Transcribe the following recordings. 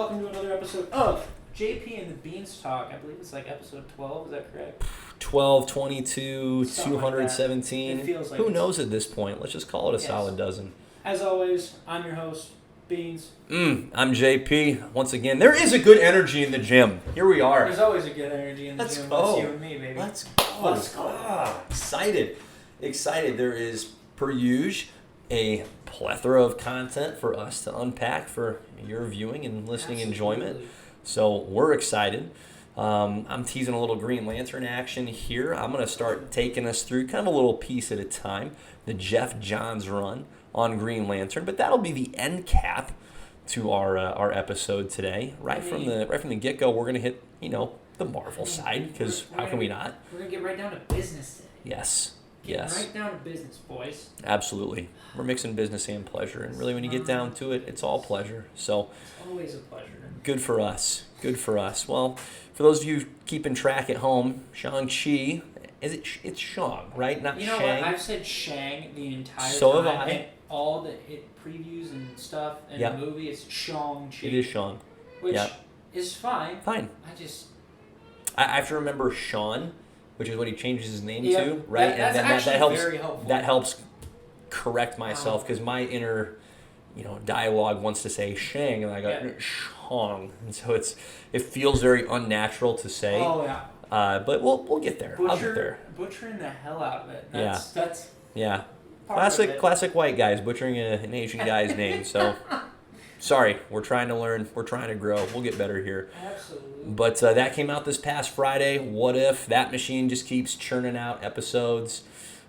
welcome to another episode of JP and the Beanstalk. I believe it's like episode 12, is that correct? 12, 22, Something 217. Like it feels like Who knows at this point? Let's just call it a solid dozen. As always, I'm your host, Beans. I'm JP. Once again, there is a good energy in the gym. Here we are. There's always a good energy in the gym. That's you and me, baby. Let's go. Excited. There is, per usual, a plethora of content for us to unpack for your viewing and listening enjoyment. So we're excited. I'm teasing a little Green Lantern action here. I'm going to start taking us through kind of a little piece at a time, the Geoff Johns run on Green Lantern, but that'll be the end cap to our episode today. Right from the get-go, we're going to hit, the Marvel side, because how can we not? We're going to get right down to business today. Yes. Right down to business, boys. Absolutely. We're mixing business and pleasure. And really, when you get down to it, it's all pleasure. So it's always a pleasure. Good for us. Well, for those of you keeping track at home, Shang-Chi, it's Shang, right? Not Shang. You know what? I've said Shang the entire time. So have I. And all the previews and stuff in the movie, it's Shang-Chi. It is Shang. Which is fine. Fine. I have to remember Sean, which is what he changes his name to, right? That helps. Very helpful. That helps correct myself because my inner, dialogue wants to say Shang, and I go Shang, and so it feels very unnatural to say. Oh yeah. But we'll get there. I'll get there. Butchering the hell out of it. That's classic white guys butchering an Asian guy's name. So sorry, we're trying to learn. We're trying to grow. We'll get better here. Absolutely. But that came out this past Friday. What if that machine just keeps churning out episodes?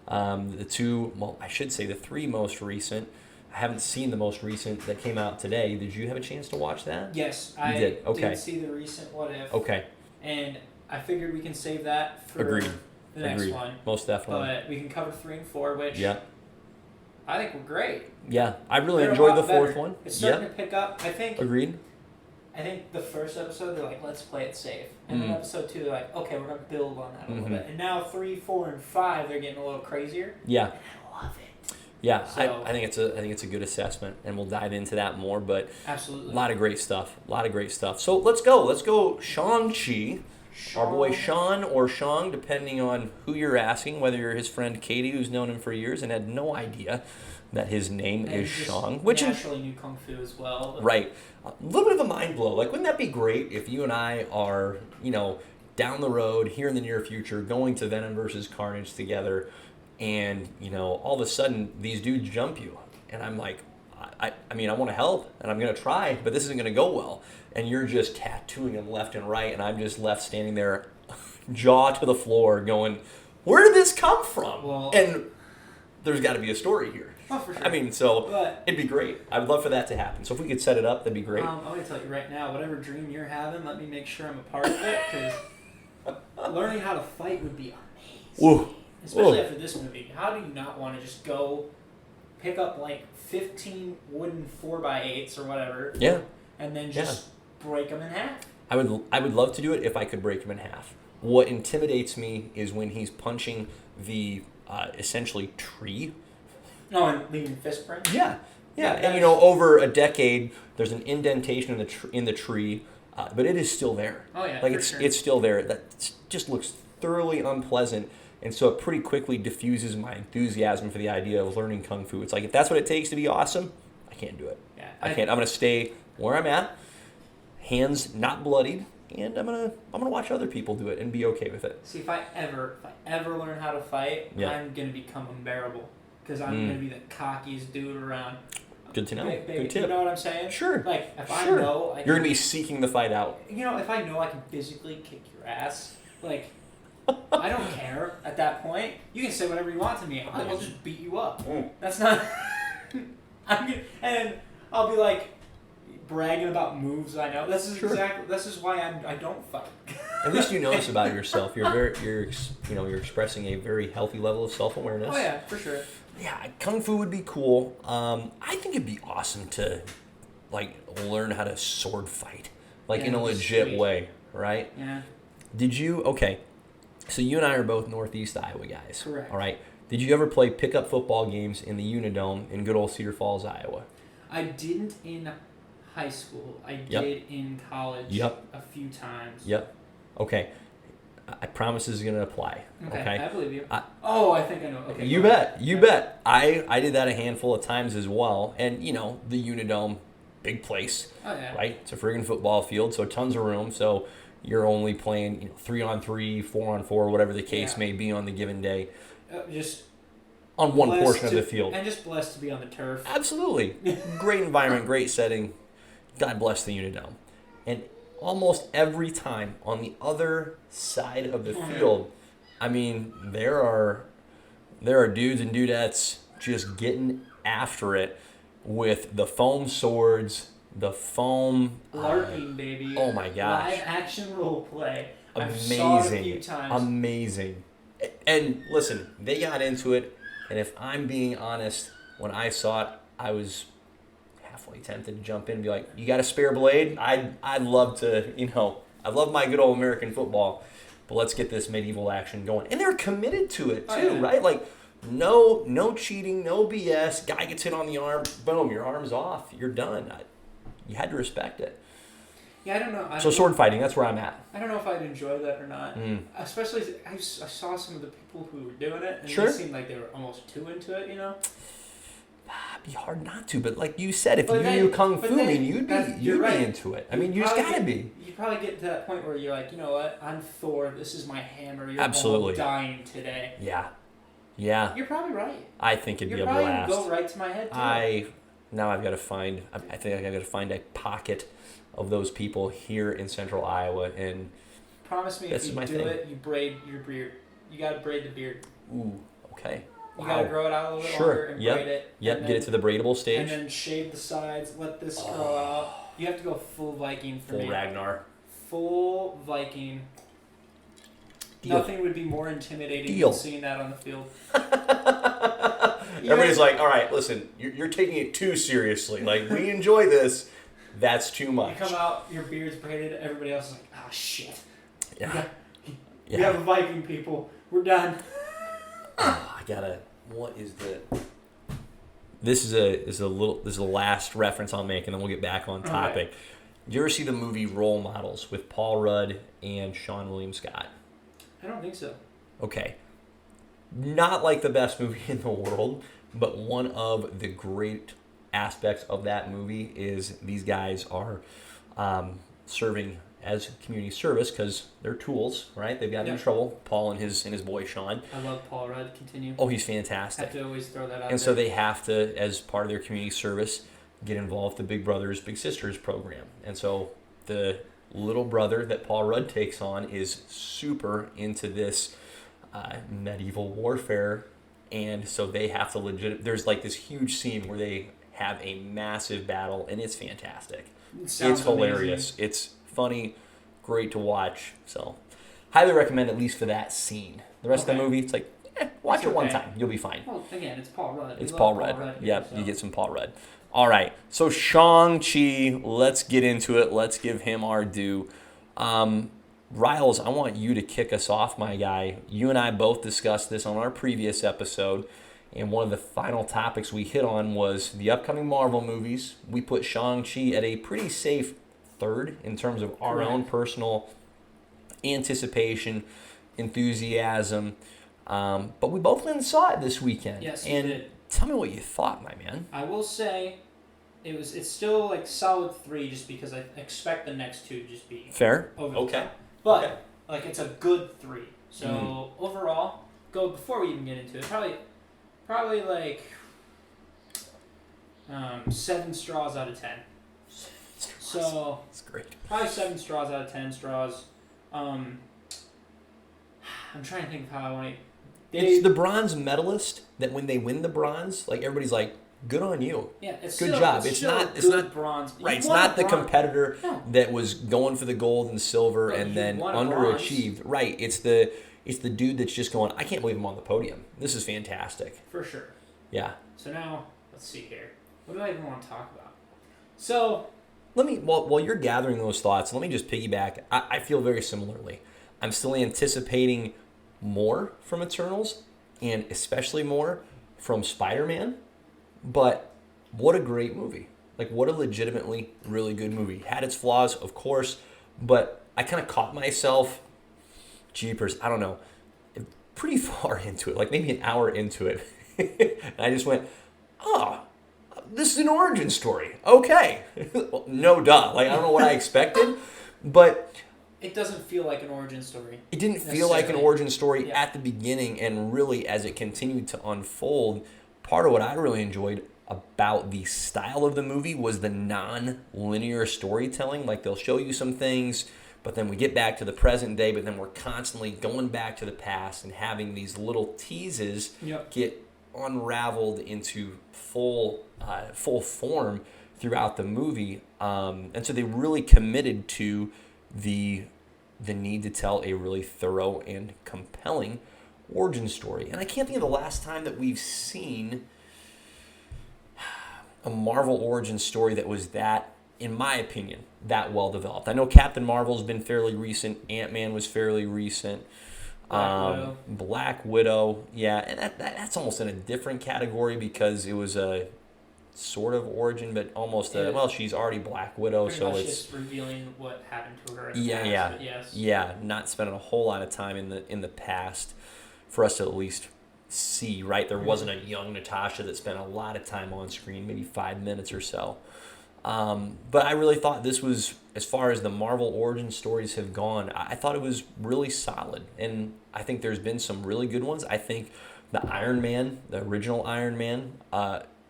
The three most recent. I haven't seen the most recent that came out today. Did you have a chance to watch that? Yes, I did. Okay. Did see the recent What If. Okay. And I figured we can save that for the next one. Most definitely. But we can cover 3 and 4, which I think were great. Yeah, I really enjoyed the fourth one. It's starting to pick up. I think. Agreed. I think the first episode, they're like, let's play it safe. And then episode 2, they're like, okay, we're going to build on that a little bit. And now 3, 4, and 5, they're getting a little crazier. Yeah. And I love it. Yeah, so, I think it's a good assessment, and we'll dive into that more. But absolutely, a lot of great stuff. So let's go. Shang-Chi, our boy Sean or Shang, depending on who you're asking. Whether you're his friend Katie, who's known him for years and had no idea that his name is Shang, which naturally knew Kung Fu as well. Right, a little bit of a mind blow. Like, wouldn't that be great if you and I are, down the road here in the near future, going to Venom versus Carnage together? And, all of a sudden, these dudes jump you. And I'm like, I want to help, and I'm going to try, but this isn't going to go well. And you're just tattooing them left and right, and I'm just left standing there, jaw to the floor, going, where did this come from? Well, and there's got to be a story here. Oh, for sure. It'd be great. I would love for that to happen. So if we could set it up, that'd be great. I'm going to tell you right now, whatever dream you're having, let me make sure I'm a part of it, because learning how to fight would be amazing. Woo. Especially after this movie. How do you not want to just go pick up like 15 wooden 4x8s or whatever? Yeah. And then just break them in half? I would love to do it if I could break them in half. What intimidates me is when he's punching the essentially tree. No, and leaving fist prints? Yeah. And over a decade, there's an indentation in the tree, but it is still there. Oh yeah. Like it's still there. That just looks thoroughly unpleasant. And so it pretty quickly diffuses my enthusiasm for the idea of learning Kung Fu. It's like, if that's what it takes to be awesome, I can't do it. Yeah, I can't. I'm going to stay where I'm at, hands not bloodied, and I'm gonna watch other people do it and be okay with it. See, if I ever learn how to fight, I'm going to become unbearable. Because I'm going to be the cockiest dude around. Good to know. Baby, good tip. You know what I'm saying? Sure. Like, if I know... You're going to be seeking the fight out. If I know I can physically kick your ass, like... I don't care at that point. You can say whatever you want to me. I'll just beat you up. That's not... and I'll be like bragging about moves I know. This is why I don't fight. At least you know this about yourself. You're expressing a very healthy level of self-awareness. Oh yeah, for sure. Yeah, Kung Fu would be cool. I think it'd be awesome to learn how to sword fight, in a legit way, right? Yeah. Did you? Okay. So you and I are both Northeast Iowa guys. Correct. All right. Did you ever play pickup football games in the Unidome in good old Cedar Falls, Iowa? I didn't in high school. I Yep. did in college Yep. a few times. Yep. Okay. I promise this is going to apply. Okay, Okay. I believe you. I think I know. Okay, You go ahead. bet. You bet. I did that a handful of times as well. And, you know, the Unidome, big place, Oh, yeah. right? It's a friggin' football field, so tons of room. So you're only playing, 3-on-3, 4-on-4, whatever the case may be on the given day, Just on one blessed portion of to- the field. And just blessed to be on the turf. Absolutely. Great environment, great setting. God bless the Unidome. And almost every time on the other side of the field, I mean, there are dudes and dudettes just getting after it with the foam swords, the foam LARPing, baby. Oh my gosh. Live action role play. I've Amazing. saw it a few times. Amazing. And listen, they got into it, and if I'm being honest, when I saw it, I was halfway tempted to jump in and be like, you got a spare blade? I'd love to, I love my good old American football, but let's get this medieval action going. And they're committed to it too, right? Like, no cheating, no BS. Guy gets hit on the arm, boom, your arm's off. You're done. You had to respect it. Yeah, I don't know. So sword fighting, that's where I'm at. I don't know if I'd enjoy that or not. Especially, I saw some of the people who were doing it, and Sure. they seemed like they were almost too into it, It'd be hard not to, but like you said, if But you then- knew Kung but Fu, then you'd you're be right. into it. I mean, you just gotta be. You probably get to that point where you're like, you know what? I'm Thor. This is my hammer. You're Absolutely. all dying today. Yeah. You're probably right. I think it'd You're be a probably blast. gonna go right to my head too. Now I've got to find. I think I've got to find a pocket of those people here in Central Iowa, and Promise me this if is you my do thing. it, you braid your beard. You gotta braid the beard. ooh, okay. You gotta grow it out a little bit Sure. longer and Yep. braid it. Yep. and Get it to the braidable And stage. then shave the sides. Let this grow out. You have to go full Viking for Full me. Ragnar. Full Viking. Deal. Nothing would be more intimidating Deal. than seeing that on the field. Everybody's like, all right, listen, you're taking it too seriously. Like, we enjoy this. That's too You much. come out, your beard's braided, everybody else is like, oh shit. Yeah. We have a Viking, people. We're done. What is the? This is the last reference I'll make, and then we'll get back on topic. Alright. Did you ever see the movie Role Models with Paul Rudd and Sean William Scott? I don't think so. Okay. Not like the best movie in the world, but one of the great aspects of that movie is these guys are serving as community service because they're tools, right? They've gotten in trouble. Paul and his boy Sean. I love Paul Rudd. Continue. Oh, he's I fantastic. have to always throw that out And there. so they have to, as part of their community service, get involved with the Big Brothers Big Sisters program. And so the little brother that Paul Rudd takes on is super into this medieval warfare, and so they have to there's like this huge scene where they have a massive battle, and it's fantastic. Sounds It's hilarious. amazing. It's funny, great to watch. So highly recommend, at least for that scene. The rest of the movie, it's like, watch it one okay. time. You'll be fine. Well, again, it's Paul Rudd. We It's love Paul Rudd. here, Yep, so. you get some Paul Rudd. All right, so Shang-Chi, let's get into it. Let's give him our due. Riles, I want you to kick us off, my guy. You and I both discussed this on our previous episode, and one of the final topics we hit on was the upcoming Marvel movies. We put Shang-Chi at a pretty safe third in terms of our own personal anticipation, enthusiasm, but we both went and saw it this weekend. Yes, we and did. Tell me what you thought, my man. I will say, it's still like solid 3, just because I expect the next 2 to just be Fair? over the Okay. top. But Okay. like it's a good 3. So overall, before we even get into it, probably like 7 straws out of 10. So That's great. probably 7 straws out of 10 straws. I'm trying to think of how I want to. It's the bronze medalist that when they win the bronze, like everybody's like, "Good on you." Yeah, it's Good still, job. It's not bronze. Right. You It's won a not the bronze. competitor No. that was going for the gold and silver But and you then won a underachieved. Right. It's the dude that's just going, "I can't believe I'm on the podium. This is fantastic." For sure. Yeah. So now let's see here. What do I even want to talk about? So Let me while you're gathering those thoughts, let me just piggyback. I feel very similarly. I'm still anticipating more from Eternals, and especially more from Spider-Man. But what a great movie! Like, what a legitimately really good movie. Had its flaws, of course, but I kind of caught myself, jeepers, I don't know, pretty far into it, like maybe an hour into it. And I just went, oh, this is an origin story. Okay. Well, no duh. Like, I don't know what I expected, but it doesn't feel like an origin story. It didn't feel like an origin story Yeah. at the beginning, and really as it continued to unfold, part of what I really enjoyed about the style of the movie was the non-linear storytelling. Like, they'll show you some things, but then we get back to the present day, but then we're constantly going back to the past and having these little teases get unraveled into full form throughout the movie. And so they really committed to the need to tell a really thorough and compelling origin story. And I can't think of the last time that we've seen a Marvel origin story that was that, in my opinion, that well developed. I know Captain Marvel's been fairly recent. Ant-Man was fairly recent. Black Widow, yeah, and that's almost in a different category because it was a sort of origin, but almost she's already Black Widow, so it's just revealing what happened to her. Not spending a whole lot of time in the past for us to at least see. Right, there wasn't a young Natasha that spent a lot of time on screen, maybe 5 minutes or so. But I really thought this was, as far as the Marvel origin stories have gone, I thought it was really solid. And I think there's been some really good ones. I think the Iron Man, the original Iron Man,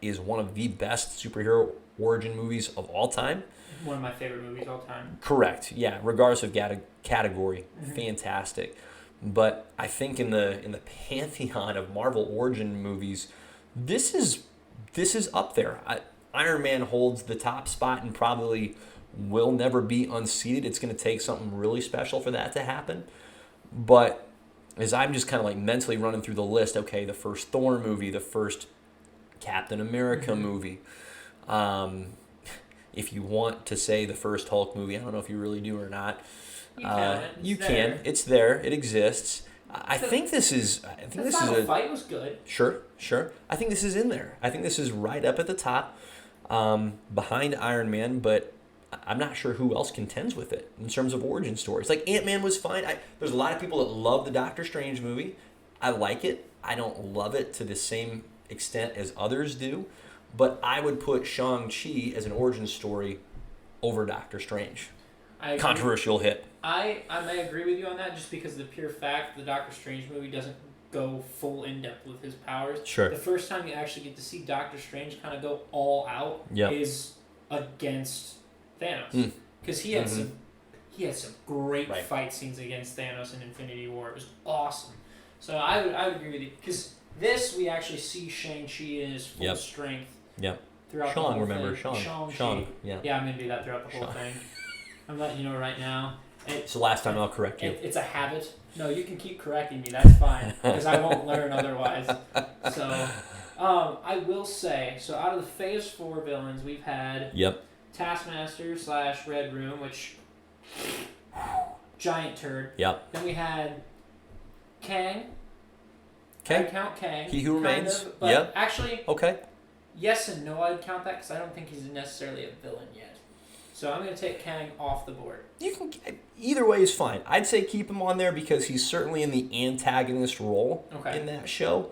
is one of the best superhero origin movies of all time. One of my favorite movies of all time. Correct. Yeah, regardless of category, fantastic. But I think in the pantheon of Marvel origin movies, this is up there. Iron Man holds the top spot and probably will never be unseated. It's going to take something really special for that to happen. But as I'm just kind of like mentally running through the list, okay, the first Thor movie, the first Captain America movie, if you want to say the first Hulk movie, I don't know if you really do or not. You can. It's there. It exists. I think this is a fight was good. Sure. I think this is in there. I think this is right up at the top, behind Iron Man, but I'm not sure who else contends with it in terms of origin stories. Like, Ant-Man was fine. There's a lot of people that love the Doctor Strange movie. I like it. I don't love it to the same extent as others do, but I would put Shang-Chi as an origin story over Doctor Strange. Controversial hit. I may agree with you on that, just because of the pure fact the Doctor Strange movie doesn't go full in depth with his powers. Sure. The first time you actually get to see Doctor Strange kind of go all out is against Thanos, because he had some great fight scenes against Thanos in Infinity War. It was awesome. So I would agree with you, because this we actually see Shang-Chi in his full strength. Yep. Throughout the whole thing. Shang. Yeah, I'm gonna do that throughout the whole thing. I'm letting you know right now. It's the last time I'll correct you. It's a habit. No, you can keep correcting me. That's fine, because I won't learn otherwise. So, I will say, so out of the Phase 4 villains, we've had Taskmaster / Red Room, which giant turd. Yep. Then we had Kang. Okay. I'd count Kang. He Who Remains. But actually, okay. Yes and no, I'd count that, because I don't think he's necessarily a villain yet. So I'm going to take Kang off the board. You can, either way is fine. I'd say keep him on there because he's certainly in the antagonist role in that show.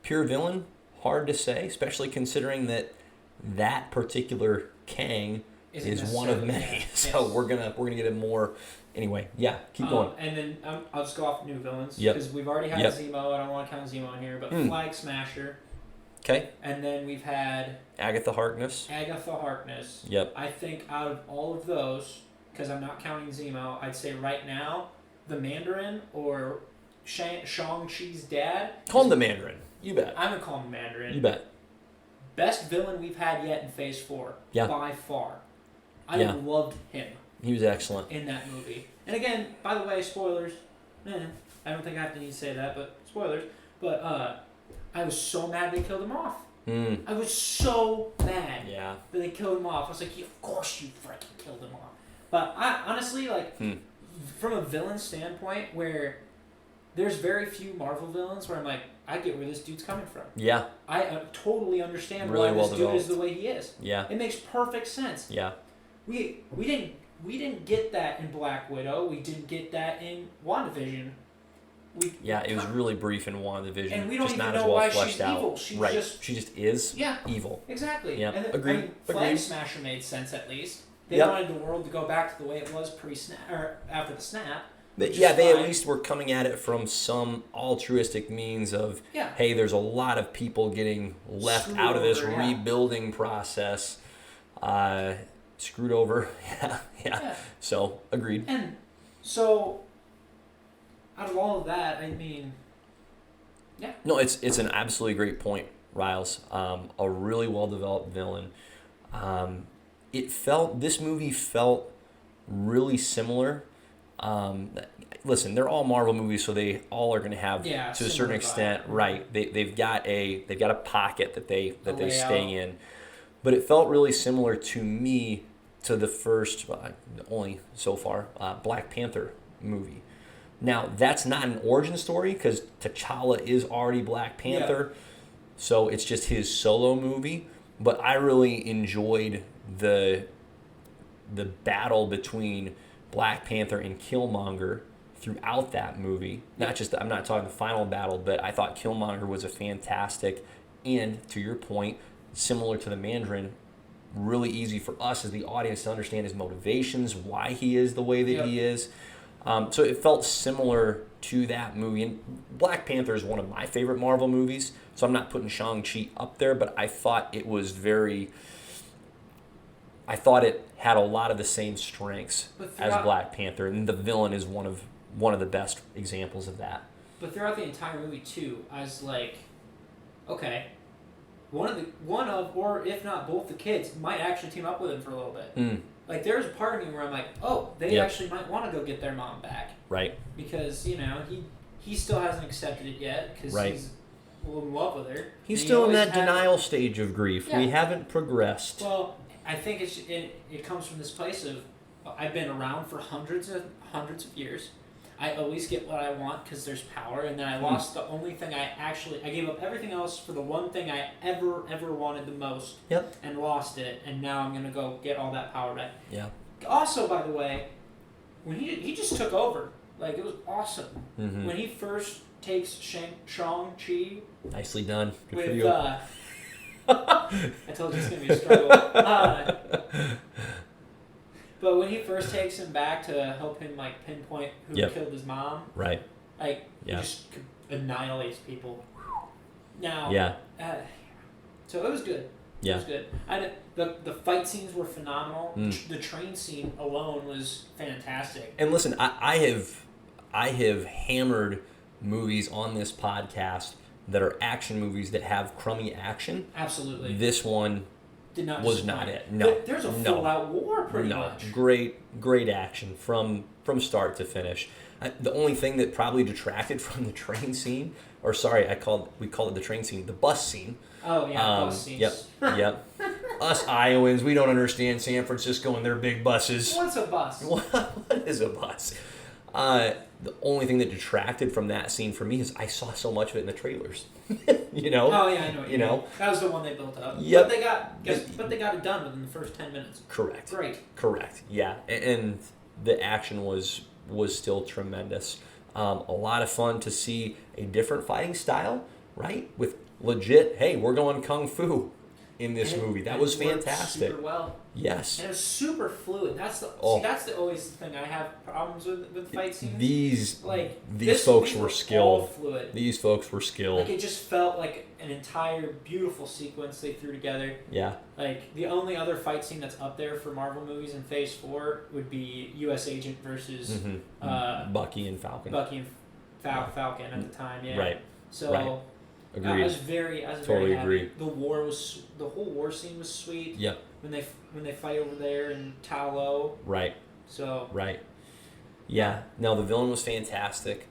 Pure villain, hard to say, especially considering that particular Kang is one of many. Yes. So we're gonna get him more. Anyway, keep going. And then I'll just go off new villains, because we've already had Zemo. I don't want to count Zemo in here, but Flag Smasher. Okay. And then we've had Agatha Harkness. Yep. I think out of all of those, because I'm not counting Zemo, I'd say right now the Mandarin or Shang-Chi's dad. Call him the Mandarin. You bet. I'm going to call him Mandarin. You bet. Best villain we've had yet in Phase 4. Yeah. By far. I loved him. He was excellent. In that movie. And again, by the way, spoilers. I don't think I have to need to say that, but spoilers. But, I was so mad they killed him off. I was so mad that they killed him off. I was like, of course you freaking killed him off. But I honestly, from a villain standpoint, where there's very few Marvel villains where I'm like, I get where this dude's coming from. Yeah. I totally understand really why this dude is the way he is. Yeah. It makes perfect sense. Yeah. We didn't get that in Black Widow. We didn't get that in WandaVision. It was really brief in WandaVision. And we don't just even not know as well why fleshed she's out. evil. She just is evil. Exactly. Yeah. And Agreed. Flag Smasher made sense at least. They wanted the world to go back to the way it was pre-snap or after the snap. They at least were coming at it from some altruistic means of, hey, there's a lot of people getting left out of this rebuilding process, screwed over. Yeah. So, agreed. And so, out of all of that, I mean, No, it's an absolutely great point, Riles. A really well-developed villain. This movie felt really similar. Listen, they're all Marvel movies, so they all are going to have, to a certain extent, right? They've got a pocket that they stay in, but it felt really similar to me to the first, only so far, Black Panther movie. Now that's not an origin story because T'Challa is already Black Panther, so it's just his solo movie. But I really enjoyed the battle between Black Panther and Killmonger throughout that movie. I'm not talking the final battle, but I thought Killmonger was a fantastic, and to your point, similar to the Mandarin, really easy for us as the audience to understand his motivations, why he is the way that he is. So it felt similar to that movie. And Black Panther is one of my favorite Marvel movies, so I'm not putting Shang-Chi up there, but I thought it had a lot of the same strengths as Black Panther, and the villain is one of the best examples of that. But throughout the entire movie too, I was like, okay, one of or if not both the kids might actually team up with him for a little bit. Like there's a part of me where I'm like, oh, they actually might want to go get their mom back, right? Because he still hasn't accepted it yet because he's a little in love with her. He's still in that denial stage of grief. We haven't progressed. Well, I think it comes from this place of I've been around for hundreds of years. I always get what I want because there's power, and then I lost the only thing I gave up everything else for the one thing I ever wanted the most, and lost it, and now I'm gonna go get all that power back. Yeah. Also, by the way, when he just took over, like it was awesome. Mm-hmm. When he first takes Shang-Chi. Nicely done. Good with, for you. I told you it's gonna be a struggle. But when he first takes him back to help him like pinpoint who killed his mom, right? Like he just annihilates people. Now, so it was good. Yeah, it was good. The fight scenes were phenomenal. The train scene alone was fantastic. And listen, I have hammered movies on this podcast that are action movies that have crummy action. Absolutely. This one was not it. No. There's a full-out war pretty much. Great action from start to finish. The only thing that probably detracted from the train scene, or sorry, we call it the train scene, the bus scene. Oh, yeah, bus scenes. Yep. Us Iowans, we don't understand San Francisco and their big buses. What's a bus? What is a bus? The only thing that detracted from that scene for me is I saw so much of it in the trailers. You know? Oh yeah, I know. You know? That was the one they built up. Yep. But they got it done within the first 10 minutes. Correct. Great. Correct. Yeah, and the action was still tremendous. A lot of fun to see a different fighting style, right? With legit, hey, we're going kung fu in this movie. That was fantastic. Super well. Yes. And it was super fluid. That's the always the thing I have problems with fight scenes. These folks were skilled. Fluid. These folks were skilled. Like it just felt like an entire beautiful sequence they threw together. Yeah. Like the only other fight scene that's up there for Marvel movies in Phase 4 would be U.S. Agent versus Bucky and Falcon. Falcon at the time. Yeah. Right. So. Right. Agreed. I was very totally happy. The whole war scene was sweet. Yep. When they fight over there in Talo. Right. So. Right. Yeah. No, the villain was fantastic.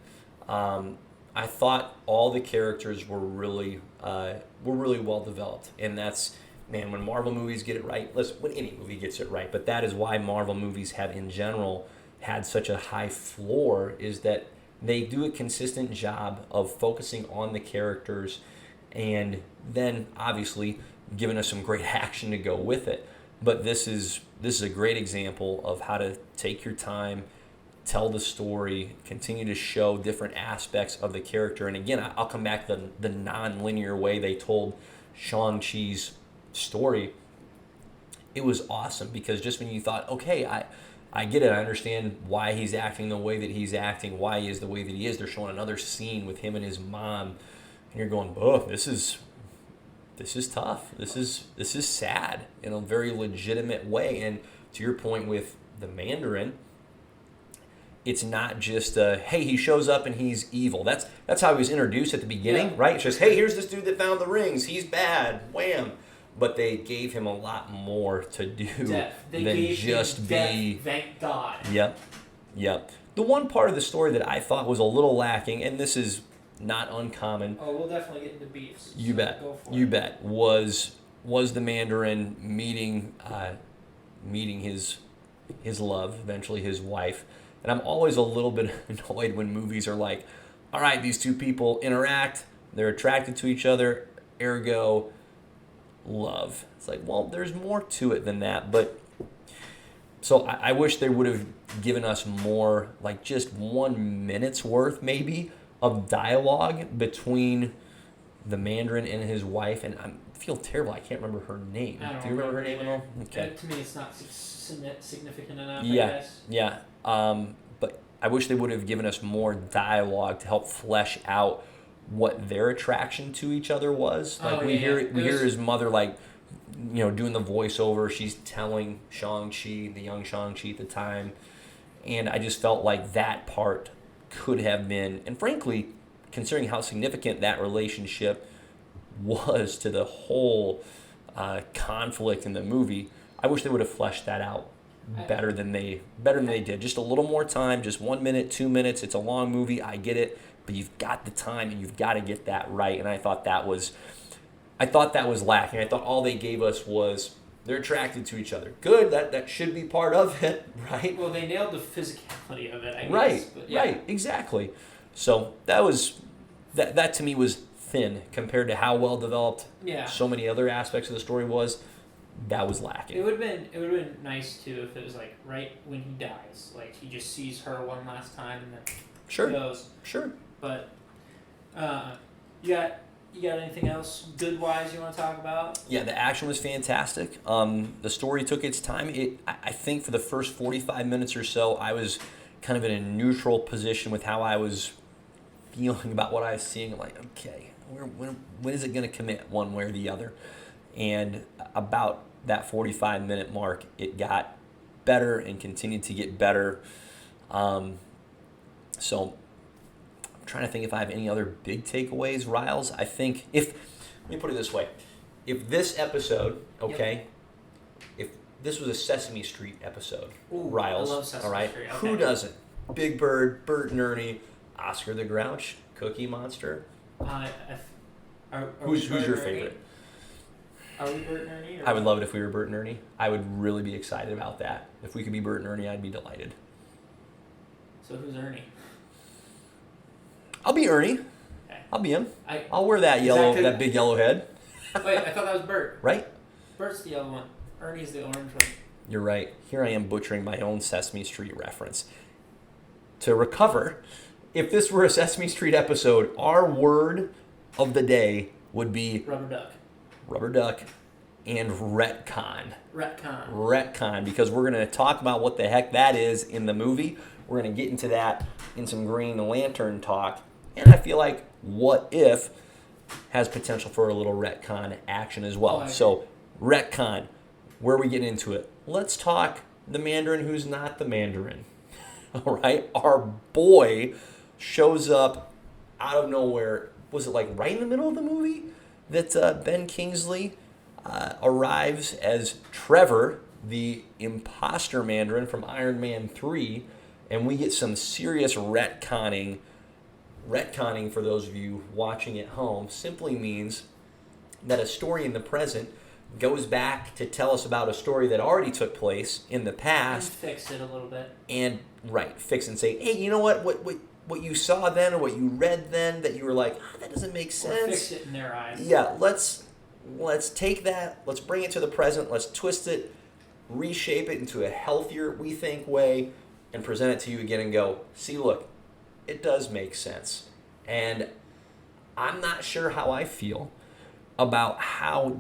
I thought all the characters were really well developed, and that's, man, when Marvel movies get it right. Listen, when any movie gets it right, but that is why Marvel movies have in general had such a high floor, is that They do a consistent job of focusing on the characters and then obviously giving us some great action to go with it. But this is a great example of how to take your time, tell the story, continue to show different aspects of the character. And again, I'll come back to the non-linear way they told Shang-Chi's story. It was awesome because just when you thought, okay, I get it, I understand why he's acting the way that he's acting, why he is the way that he is. They're showing another scene with him and his mom, and you're going, oh, this is tough. This is sad in a very legitimate way. And to your point with the Mandarin, it's not just hey, he shows up and he's evil. That's how he was introduced at the beginning, right? It's just, hey, here's this dude that found the rings. He's bad. Wham. But they gave him a lot more to do than just be. Thank God. Yep. The one part of the story that I thought was a little lacking, and this is not uncommon. Oh, we'll definitely get into beefs. You bet. Was the Mandarin meeting his love, eventually his wife. And I'm always a little bit annoyed when movies are like, all right, these two people interact, they're attracted to each other, ergo, love. It's like, well, there's more to it than that. But so I wish they would have given us more, like just 1 minute's worth maybe of dialogue between the Mandarin and his wife. And I feel terrible. I can't remember her name. Do you remember her name at all? Okay. To me, it's not significant enough, yeah, I guess. Yeah. But I wish they would have given us more dialogue to help flesh out what their attraction to each other was. Like we hear his mother doing the voiceover. She's telling Shang-Chi, the young Shang-Chi at the time, and I just felt like that part could have been, and frankly, considering how significant that relationship was to the whole conflict in the movie, I wish they would have fleshed that out better than they did. Just a little more time, just 1 minute, 2 minutes. It's a long movie, I get it, but you've got the time and you've got to get that right. And I thought that was lacking. I thought all they gave us was they're attracted to each other. Good, that should be part of it, right? Well, they nailed the physicality of it, I guess. Right, but yeah. Right, exactly. So that to me was thin compared to how well developed so many other aspects of the story was. That was lacking. It would have been nice too if it was like right when he dies, like he just sees her one last time and then goes. Sure. But you got anything else good wise you want to talk about? Yeah, the action was fantastic. The story took its time. I think for the first 45 minutes or so, I was kind of in a neutral position with how I was feeling about what I was seeing. I'm like, okay, when is it going to commit one way or the other? And about that 45-minute mark, it got better and continued to get better. So I'm trying to think if I have any other big takeaways, Riles. I think let me put it this way. If this episode, if this was a Sesame Street episode, Riles, I love Sesame all right, Street. Okay. Who doesn't? Big Bird, Bert and Ernie, Oscar the Grouch, Cookie Monster. Who's your favorite? Are we Bert and Ernie? I would love it if we were Bert and Ernie. I would really be excited about that. If we could be Bert and Ernie, I'd be delighted. So who's Ernie? I'll be Ernie. Okay. I'll be him. I'll wear that big yellow head. Wait, I thought that was Bert. Right? Bert's the yellow one. Ernie's the orange one. You're right. Here I am butchering my own Sesame Street reference. To recover, if this were a Sesame Street episode, our word of the day would be Rubber duck and retcon. Retcon, because we're going to talk about what the heck that is in the movie. We're going to get into that in some Green Lantern talk. And I feel like What If has potential for a little retcon action as well. So, retcon, where are we getting into it? Let's talk the Mandarin who's not the Mandarin. All right? Our boy shows up out of nowhere. Was it like right in the middle of the movie that Ben Kingsley arrives as Trevor, the imposter Mandarin from Iron Man 3, and we get some serious retconning. Retconning, for those of you watching at home, simply means that a story in the present goes back to tell us about a story that already took place in the past. And fix it a little bit. And, fix and say, hey, you know what what you saw then or what you read then that you were like, that doesn't make sense. Or fix it in their eyes. Yeah, let's take that, let's bring it to the present, let's twist it, reshape it into a healthier, we think, way, and present it to you again and go, see, look, it does make sense. And I'm not sure how I feel about how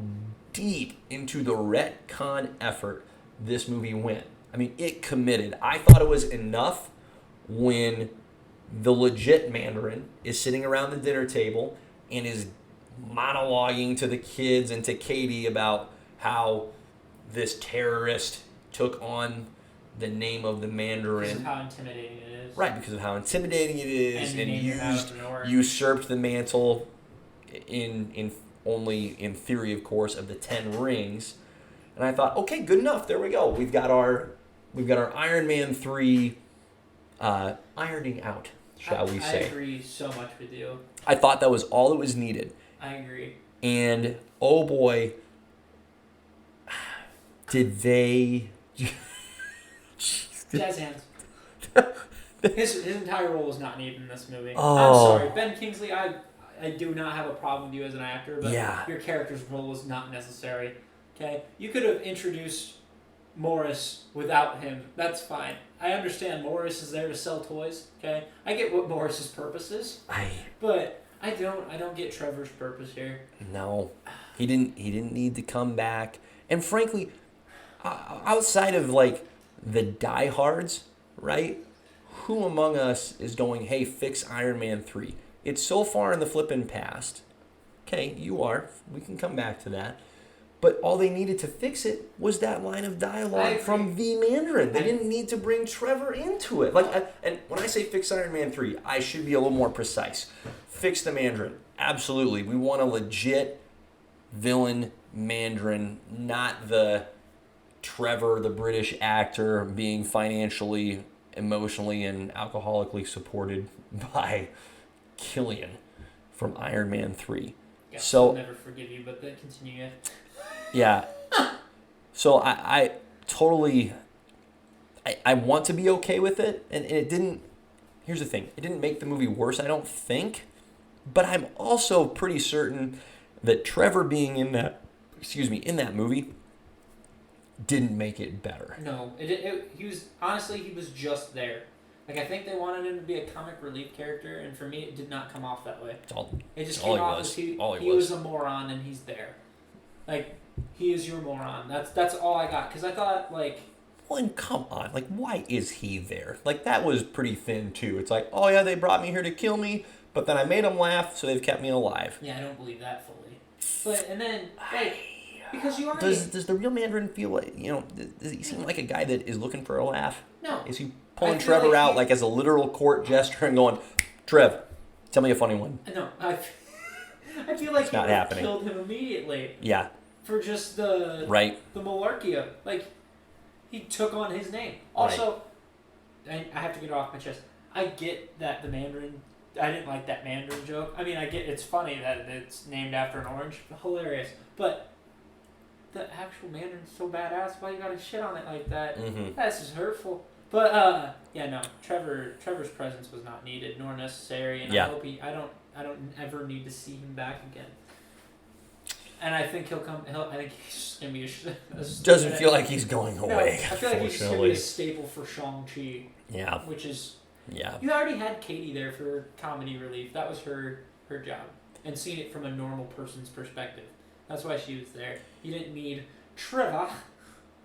deep into the retcon effort this movie went. I mean, it committed. I thought it was enough when the legit Mandarin is sitting around the dinner table and is monologuing to the kids and to Katie about how this terrorist took on the name of the Mandarin. Because of how intimidating it is. Right, because of how intimidating it is, and usurped the mantle in only in theory, of course, of the 10 rings. And I thought, okay, good enough. There we go. We've got our Iron Man 3 ironing out, shall we say. I agree so much with you. I thought that was all that was needed. I agree. And oh boy, did they jazz hands. His entire role was not needed in this movie. Oh. I'm sorry, Ben Kingsley. I do not have a problem with you as an actor, but yeah. Your character's role was not necessary. Okay, you could have introduced Morris without him. That's fine. I understand Morris is there to sell toys. Okay, I get what Morris's purpose is. But I don't get Trevor's purpose here. No, he didn't need to come back. And frankly, outside of like the diehards, right? Who among us is going, hey, fix Iron Man 3? It's so far in the flippin' past. Okay, you are. We can come back to that. But all they needed to fix it was that line of dialogue from the Mandarin. They didn't need to bring Trevor into it. And when I say fix Iron Man 3, I should be a little more precise. Fix the Mandarin. Absolutely. We want a legit villain Mandarin, not the Trevor, the British actor, being financially, emotionally, and alcoholically supported by Killian from Iron Man 3. Yeah, so I'll never forgive you, but then continue. Yeah. So I totally, I want to be okay with it, and it didn't, here's the thing, it didn't make the movie worse, I don't think, but I'm also pretty certain that Trevor being in that movie didn't make it better. No, he was just there. Like, I think they wanted him to be a comic relief character, and for me, it did not come off that way. It just came off as he was a moron, and he's there. Like, he is your moron. That's all I got. Because I thought, like... Well, and come on. Like, why is he there? Like, that was pretty thin, too. It's like, oh, yeah, they brought me here to kill me, but then I made them laugh, so they've kept me alive. Yeah, I don't believe that fully. But, and then, like... Because you already... Does the real Mandarin feel like, does he seem like a guy that is looking for a laugh? No. Is he pulling Trevor out like as a literal court gesture and going, Trev, tell me a funny one? No, I feel like he happening. Killed him immediately. Yeah. For just the malarkey of, like, he took on his name. Also, I have to get it off my chest. I get that the Mandarin, I didn't like that Mandarin joke. I mean, I get it's funny that it's named after an orange. Hilarious. But the actual Mandarin's so badass, why you gotta shit on it like that? Mm-hmm. That's just hurtful. But Trevor's presence was not needed nor necessary, and I hope I don't ever need to see him back again. And I think I think he's just gonna be a doesn't feel like he's going away. No, I feel like he's just gonna be a staple for Shang-Chi. Yeah. Which is yeah. You already had Katie there for comedy relief. That was her job, and seeing it from a normal person's perspective. That's why she was there. You didn't need Trevor.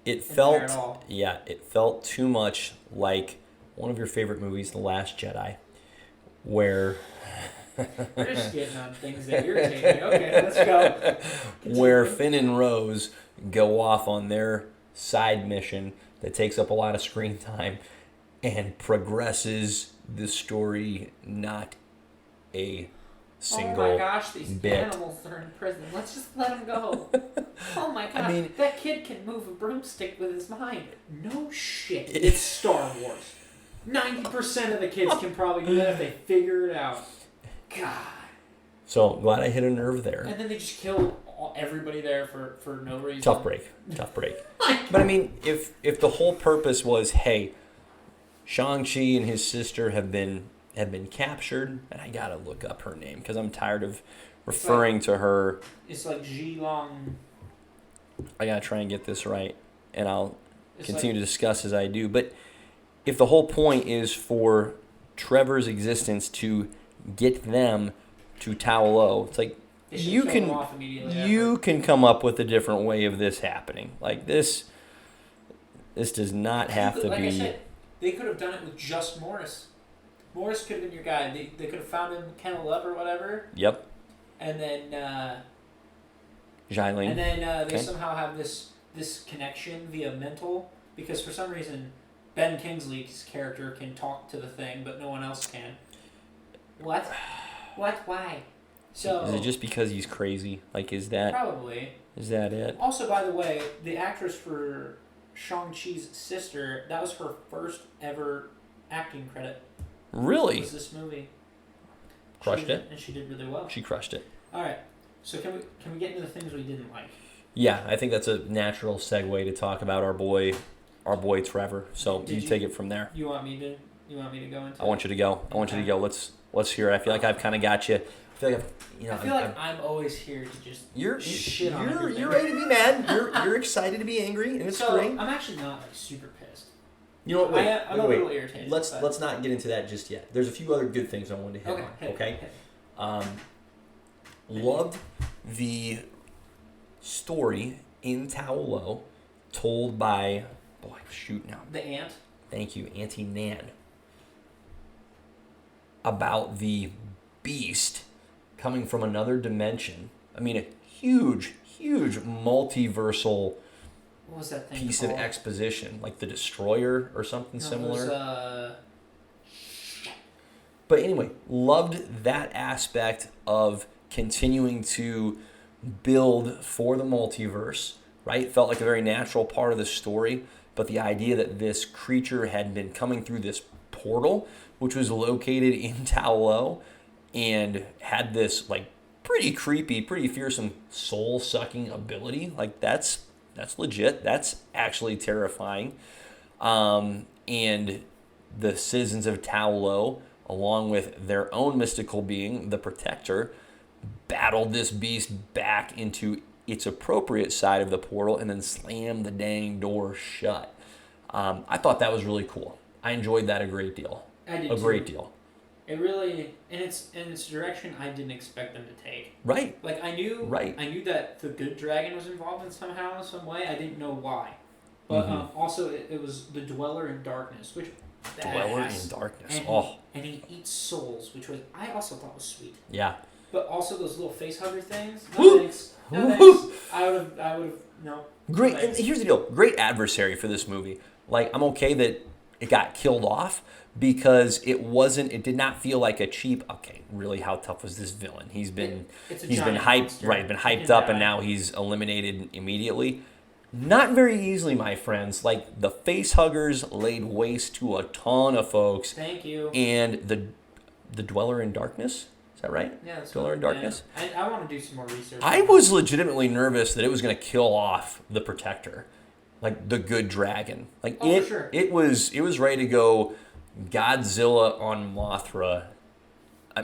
It felt too much like one of your favorite movies, The Last Jedi, where... We're just getting on things that irritate me. Okay, let's go. Where Finn and Rose go off on their side mission that takes up a lot of screen time and progresses the story not a single Oh my gosh, these bit. animals are in prison. Let's just let them go. Oh my god, that kid can move a broomstick with his mind. No shit. It's Star Wars. 90% of the kids can probably do that if they figure it out. God. So glad I hit a nerve there. And then they just killed everybody there for no reason. Tough break. But I mean, if the whole purpose was, hey, Shang-Chi and his sister have been have been captured, and I gotta look up her name because I'm tired of referring to her. It's like Long. I gotta try and get this right, and I'll continue to discuss as I do. But if the whole point is for Trevor's existence to get them to Tao Lo, it's like you can come up with a different way of this happening. Like this does not have to be. Like I said, they could have done it with just Morris. Morris could have been your guy. They could have found him, kenneled up or whatever. Yep. And then. Xialing. And then they somehow have this connection via mental, because for some reason Ben Kingsley's character can talk to the thing, but no one else can. What? Why? So is it just because he's crazy? Like, is that probably? Is that it? Also, by the way, the actress for Shang-Chi's sister, that was her first ever acting credit. Really? Was this movie? Crushed it, and she did really well. She crushed it. All right. So can we get into the things we didn't like? Yeah, I think that's a natural segue to talk about our boy Trevor. So you take it from there. You want me to go into? I want you to go. I want you to go. Let's hear it. I feel like I've kind of got you. I feel like I'm always here to just shit on everything. You're ready to be mad. You're excited to be angry, and it's great. I'm actually not super pissed. You know what? Wait, I'm a little irritated. Let's not get into that just yet. There's a few other good things I wanted to hit on. Okay. Loved the story in Tao Lo told by the aunt. Thank you, Auntie Nan. About the beast coming from another dimension. I mean, a huge multiversal what was that thing piece called? Of exposition, like the Destroyer or something similar. It was, But anyway, loved that aspect of continuing to build for the multiverse, right? Felt like a very natural part of the story, but the idea that this creature had been coming through this portal, which was located in Tao Lo, and had this like pretty creepy, pretty fearsome soul-sucking ability, like that's legit. That's actually terrifying. And the citizens of Tao Lo, along with their own mystical being, the Protector, battled this beast back into its appropriate side of the portal and then slammed the dang door shut. I thought that was really cool. I enjoyed that a great deal. I did too. Great deal. It really, in its direction, I didn't expect them to take. Right. Like I knew that the good dragon was involved in some way. I didn't know why. But also it was the Dweller in Darkness, which Dweller in Darkness. And he eats souls, which I also thought was sweet. Yeah. But also those little face hugger things. No thanks. I would have no. Great. And here's the deal. Great adversary for this movie. Like, I'm okay that it got killed off because it did not feel like a cheap, okay, really, how tough was this villain? He's been hyped, right, been hyped up, and now he's eliminated immediately. Not very easily, my friends. Like, the face huggers laid waste to a ton of folks. Thank you. And the Dweller in Darkness, is that right? Yeah, that's Dweller in Darkness. Yeah. I want to do some more research. I was legitimately nervous that it was going to kill off the Protector, like the good dragon. Like for sure. It was ready to go Godzilla on Mothra.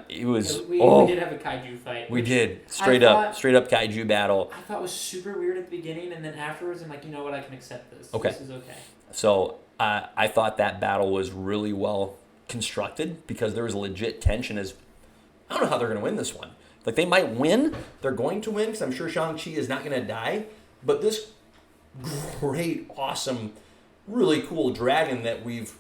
It was. We did have a kaiju fight. We did straight up kaiju battle. I thought it was super weird at the beginning, and then afterwards, I'm like, you know what, I can accept this. Okay. This is okay. So I thought that battle was really well constructed because there was legit tension. As I don't know how they're going to win this one. Like they might win, they're going to win because I'm sure Shang-Chi is not going to die. But this great, awesome, really cool dragon that we've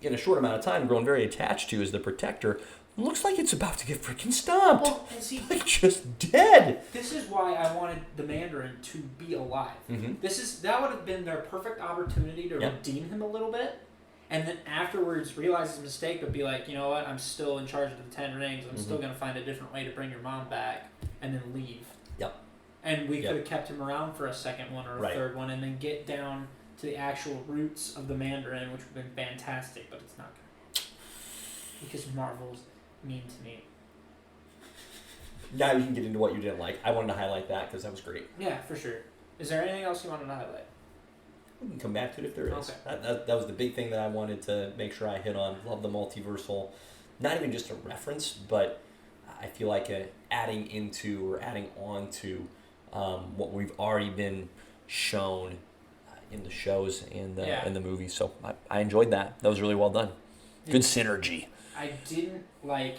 in a short amount of time grown very attached to as the Protector. Looks like it's about to get freaking stomped. Well, and see, like just dead. This is why I wanted the Mandarin to be alive. Mm-hmm. That would have been their perfect opportunity to redeem him a little bit, and then afterwards realize his mistake, but be like, you know what, I'm still in charge of the 10 Rings. I'm still going to find a different way to bring your mom back, and then leave. Yep. And we could have kept him around for a second one or a third one, and then get down to the actual roots of the Mandarin, which would have been fantastic, but it's not going to. Because Marvel's mean to me. Now you can get into what you didn't like. I wanted to highlight that because that was great. Yeah, for sure. Is there anything else you wanted to highlight? We can come back to it if there is. Okay. That was the big thing that I wanted to make sure I hit on. Love the multiversal not even just a reference, but I feel like adding into or adding on to what we've already been shown in the shows and the movies. So I enjoyed that. That was really well done. Good synergy. I didn't like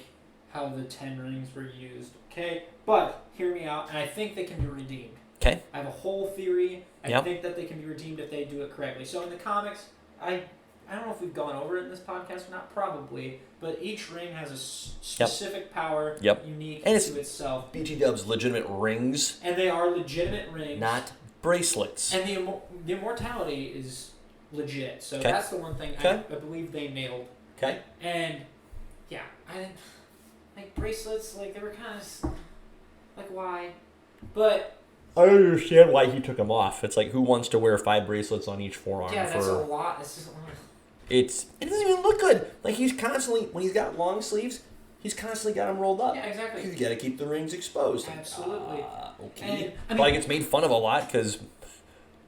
how the 10 rings were used, okay? But hear me out, and I think they can be redeemed. Okay. I have a whole theory. I think that they can be redeemed if they do it correctly. So in the comics, I don't know if we've gone over it in this podcast or not, probably, but each ring has a specific power unique to itself. BT Dub's legitimate rings. And they are legitimate rings. Not bracelets. And the immortality is legit. So that's the one thing I believe they nailed. Okay. And, yeah, I didn't... Like, bracelets, like, they were kind of... Like, why? But... I don't understand why he took them off. It's like, who wants to wear 5 bracelets on each forearm? Yeah, that's a lot. It's just... It doesn't even look good. Like, he's constantly... When he's got long sleeves, he's constantly got them rolled up. Yeah, exactly. You got to keep the rings exposed. Absolutely. Okay. Probably gets made fun of a lot because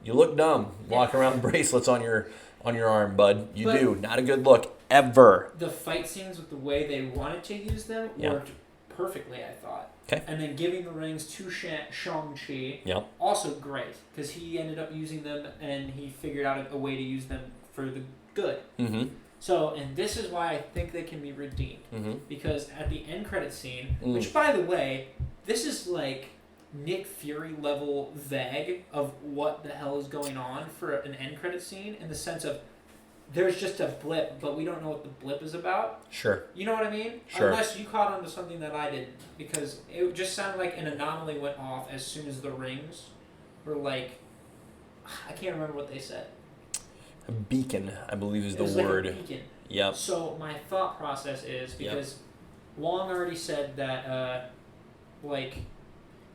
you look dumb walking around with bracelets on your arm, bud. You do. Not a good look. Ever. The fight scenes with the way they wanted to use them worked perfectly, I thought. Okay. And then giving the rings to Shang-Chi, also great, because he ended up using them and he figured out a way to use them for the good. Mm-hmm. So, and this is why I think they can be redeemed. Mm-hmm. Because at the end credit scene, which, by the way, this is like Nick Fury level vague of what the hell is going on for an end credit scene, in the sense of there's just a blip, but we don't know what the blip is about. Sure. You know what I mean? Sure. Unless you caught on to something that I didn't. Because it just sounded like an anomaly went off as soon as the rings were like... I can't remember what they said. A beacon, I believe is the word. Like a beacon. Yep. So my thought process is, because Wong already said that,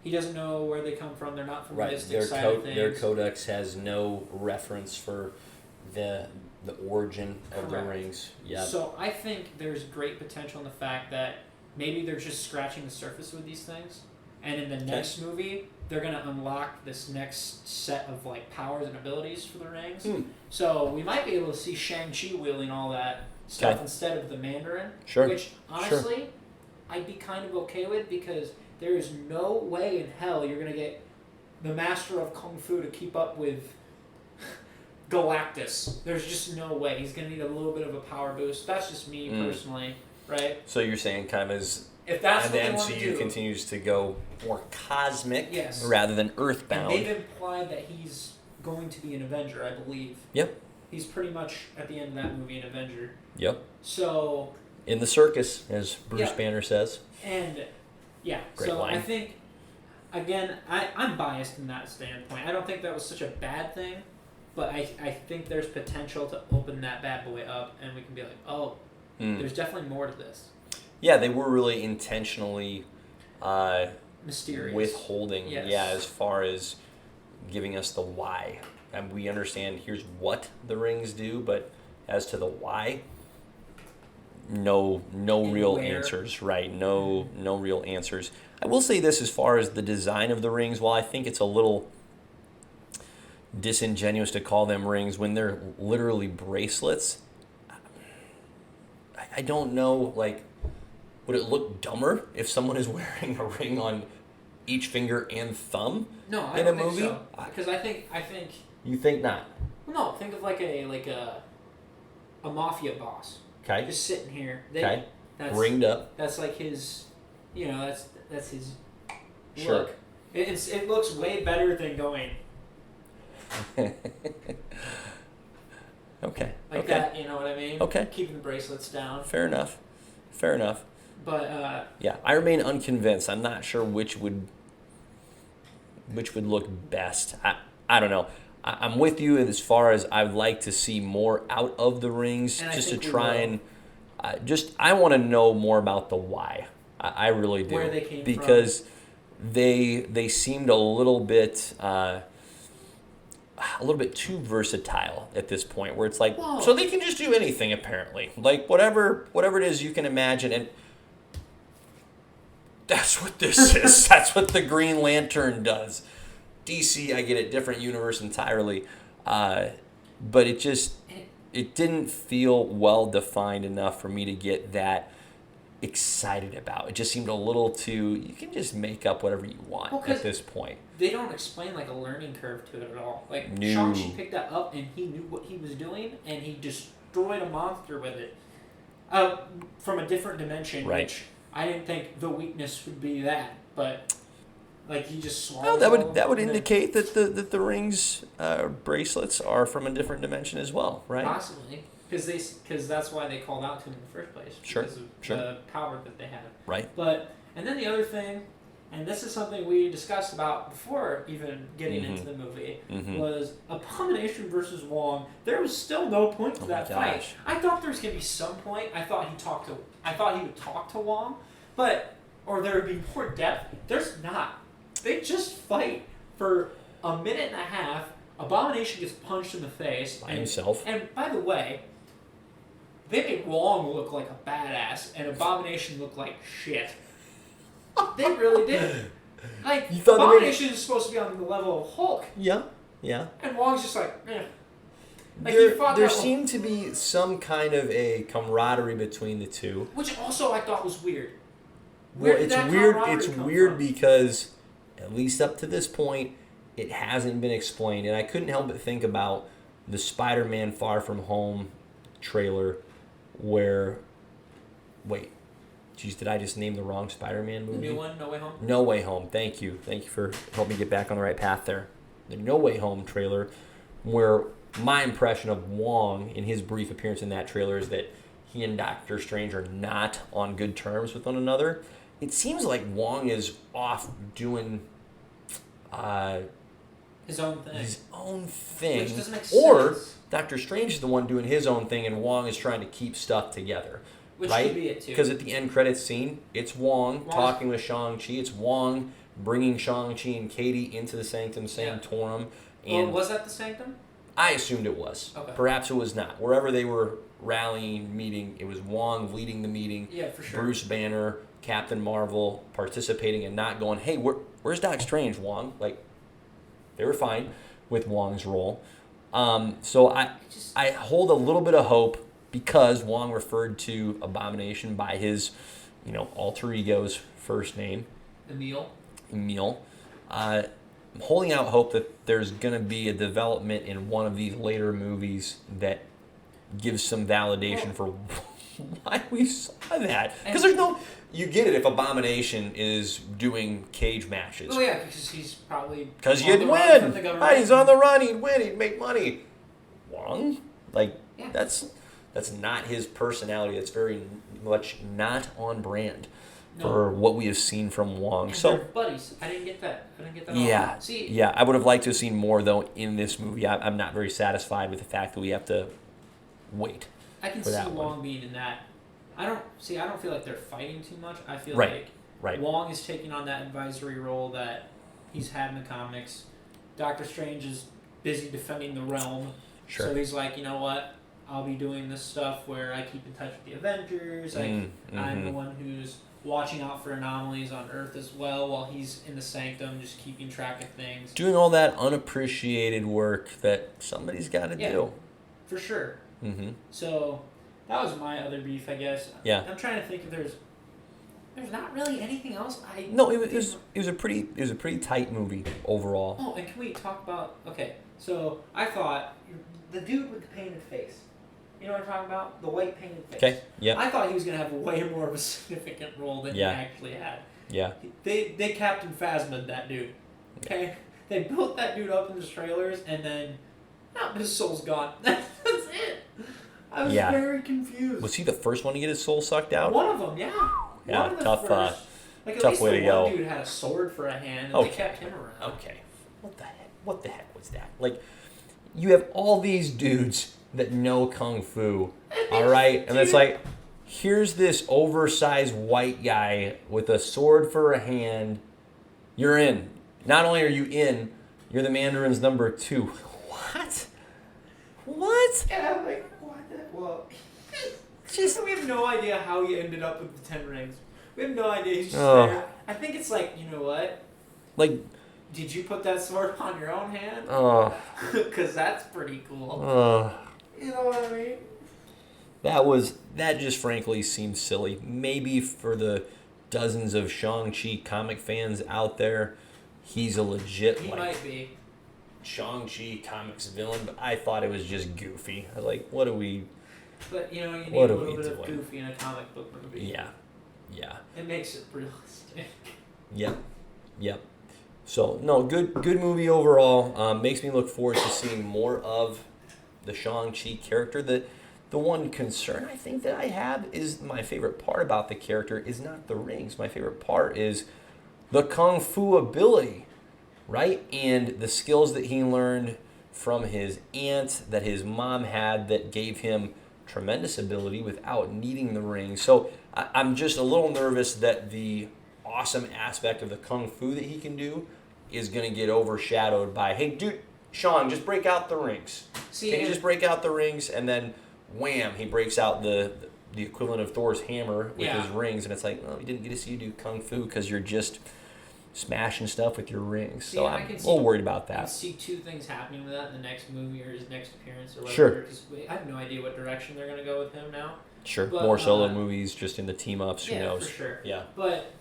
he doesn't know where they come from. They're not from the mystic side of things. Their codex has no reference for the origin of the rings. Yeah. So I think there's great potential in the fact that maybe they're just scratching the surface with these things, and in the next movie they're gonna unlock this next set of powers and abilities for the rings. So we might be able to see Shang-Chi wielding all that stuff instead of the Mandarin. Sure. Which honestly, I'd be kind of okay with, because there is no way in hell you're gonna get the master of Kung Fu to keep up with Galactus. There's just no way. He's going to need a little bit of a power boost. That's just me personally, right? So you're saying kind of if that's what the MCU continues to go more cosmic rather than earthbound. And they've implied that he's going to be an Avenger, I believe. Yep. He's pretty much, at the end of that movie, an Avenger. Yep. So... In the circus, as Bruce Banner says. And, Great line. I think, again, I'm biased in that standpoint. I don't think that was such a bad thing. But I think there's potential to open that bad boy up, and we can be like, there's definitely more to this. Yeah, they were really intentionally mysterious, withholding. Yes. Yeah, as far as giving us the why, and we understand here's what the rings do, but as to the why, no real answers. Right? No real answers. I will say this as far as the design of the rings. While I think it's a little disingenuous to call them rings when they're literally bracelets, I don't know, would it look dumber if someone is wearing a ring on each finger and thumb in a movie? So. Because I think you think not. No, think of a mafia boss. Okay. Just sitting here. That's ringed up. That's like his, that's his sure. look. It looks way better than going okay. That, you know what I mean? Okay. Keeping the bracelets down. Fair enough. But I remain unconvinced. I'm not sure which would look best. I don't know. I'm with you as far as I'd like to see more out of the rings, just to try and I want to know more about the why. I really do. Where they came because from. They seemed a little bit too versatile at this point, where it's like, whoa. So they can just do anything apparently, whatever it is you can imagine, and that's what this is. That's what the Green Lantern does. DC, I get it, different universe entirely, but it didn't feel well defined enough for me to get that excited about. It just seemed a little too, you can just make up whatever you want at this point. They don't explain like a learning curve to it at all. Like No. Shang-Chi picked that up and he knew what he was doing and he destroyed a monster with it. From a different dimension, right. Which I didn't think the weakness would be that, but like he just Well, swallowed. that would indicate that the rings bracelets are from a different dimension as well, right? Possibly. Because that's why they called out to him in the first place. Sure. Because of the power that they have. Right. And then the other thing, and this is something we discussed about before even getting into the movie, was Abomination versus Wong. There was still no point to that fight. I thought there was gonna be some point. I thought he would talk to Wong, or there would be more depth. There's not. They just fight for a minute and a half. Abomination gets punched in the face by himself. And by the way, they made Wong look like a badass, and Abomination look like shit. They really did. Like, Abomination is supposed to be on the level of Hulk. Yeah. And Wong's just like, eh. Like there seemed to be some kind of a camaraderie between the two. Which also I thought was weird. Well, it's weird. It's weird because, at least up to this point, it hasn't been explained. And I couldn't help but think about the Spider-Man Far From Home trailer where... Wait. Jeez, did I just name the wrong Spider-Man movie? The new one, No Way Home? No Way Home. Thank you. Thank you for helping me get back on the right path there. The No Way Home trailer, where my impression of Wong in his brief appearance in that trailer is that he and Doctor Strange are not on good terms with one another. It seems like Wong is off doing his own thing. Which doesn't make sense. Or Doctor Strange is the one doing his own thing and Wong is trying to keep stuff together. Which right? could be it too. Because at the end credits scene, it's Wong talking with Shang-Chi. It's Wong bringing Shang-Chi and Katie into the Sanctum Sanctorum. And was that the Sanctum? I assumed it was. Okay. Perhaps it was not. Wherever they were rallying, meeting, it was Wong leading the meeting. Yeah, for sure. Bruce Banner, Captain Marvel participating and not going, hey, where's Doc Strange, Wong? Like, they were fine with Wong's role. So I hold a little bit of hope because Wong referred to Abomination by his, alter ego's first name. Emil. I'm holding out hope that there's going to be a development in one of these later movies that gives some validation for why we saw that. Because there's no... You get it if Abomination is doing cage matches. Oh, yeah, because he's probably... Because he'd win! He's on the run, he'd win, he'd make money. Wong? That's not his personality. That's very much not on brand for what we have seen from Wong. And so they're buddies. I didn't get that. Yeah. Yeah, I would have liked to have seen more, though, in this movie. I'm not very satisfied with the fact that we have to wait. I can see Wong being in that. I don't feel like they're fighting too much. I feel like Wong is taking on that advisory role that he's had in the comics. Doctor Strange is busy defending the realm. Sure. So he's like, you know what? I'll be doing this stuff where I keep in touch with the Avengers. I'm the one who's watching out for anomalies on Earth as well while he's in the Sanctum, just keeping track of things. Doing all that unappreciated work that somebody's got to do. For sure. Mm-hmm. So that was my other beef, I guess. Yeah. I'm trying to think if there's not really anything else. It was a pretty tight movie overall. Oh, and can we talk about? Okay, so I thought the dude with the painted face. You know what I'm talking about? The white painted face. Okay. Yeah. I thought he was gonna have way more of a significant role than he actually had. Yeah. They Captain Phasma'd that dude. Okay. They built that dude up in the trailers, and then his soul's gone. That's it. I was very confused. Was he the first one to get his soul sucked out? One of them, yeah. Yeah, one of the tough. First. Like, tough way to go. One dude had a sword for a hand, and they kept him around. Okay. What the heck was that? Like, you have all these dudes that know kung fu, all right, and it's like, here's this oversized white guy with a sword for a hand. You're in. Not only are you in, you're the Mandarin's number 2. What? Yeah, I'm like, what? Well, we have no idea how he ended up with the 10 rings. We have no idea. He's just there. I think it's like, you know what? Like, did you put that sword on your own hand? Because that's pretty cool. You know what I mean? that just frankly seems silly. Maybe for the dozens of Shang-Chi comic fans out there, he's a legit He might be Shang-Chi comics villain, but I thought it was just goofy. I was like, what are we? But you need a little bit of goofy in a comic book movie. Yeah. It makes it realistic. Yep. So no, good movie overall. Makes me look forward to seeing more of the Shang-Chi character. The one concern I think that I have is my favorite part about the character is not the rings. My favorite part is the kung fu ability, right? And the skills that he learned from his aunt that his mom had that gave him tremendous ability without needing the ring. So I'm just a little nervous that the awesome aspect of the kung fu that he can do is going to get overshadowed by, hey, dude, Sean, just break out the rings. Can you just break out the rings? And then, wham, he breaks out the equivalent of Thor's hammer with his rings. And it's like, well, we didn't get to see you do kung fu because you're just smashing stuff with your rings. So I'm a little worried about that. I can see two things happening with that in the next movie or his next appearance or whatever. Sure. Because I have no idea what direction they're going to go with him now. Sure. But, more solo movies, just in the team-ups. Who knows? For sure. Yeah. But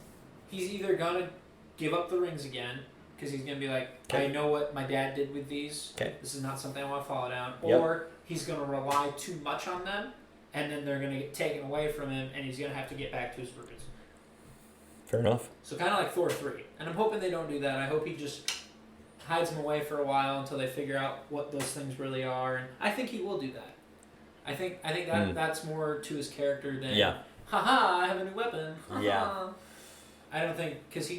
he's either going to give up the rings again because he's going to be like, I know what my dad did with these. Okay. This is not something I want to follow down. Or he's going to rely too much on them, and then they're going to get taken away from him, and he's going to have to get back to his roots. Fair enough. So kind of like Thor 3. And I'm hoping they don't do that. I hope he just hides him away for a while until they figure out what those things really are. And I think he will do that. I think that's more to his character than, haha, I have a new weapon. Ha-ha. I don't think, because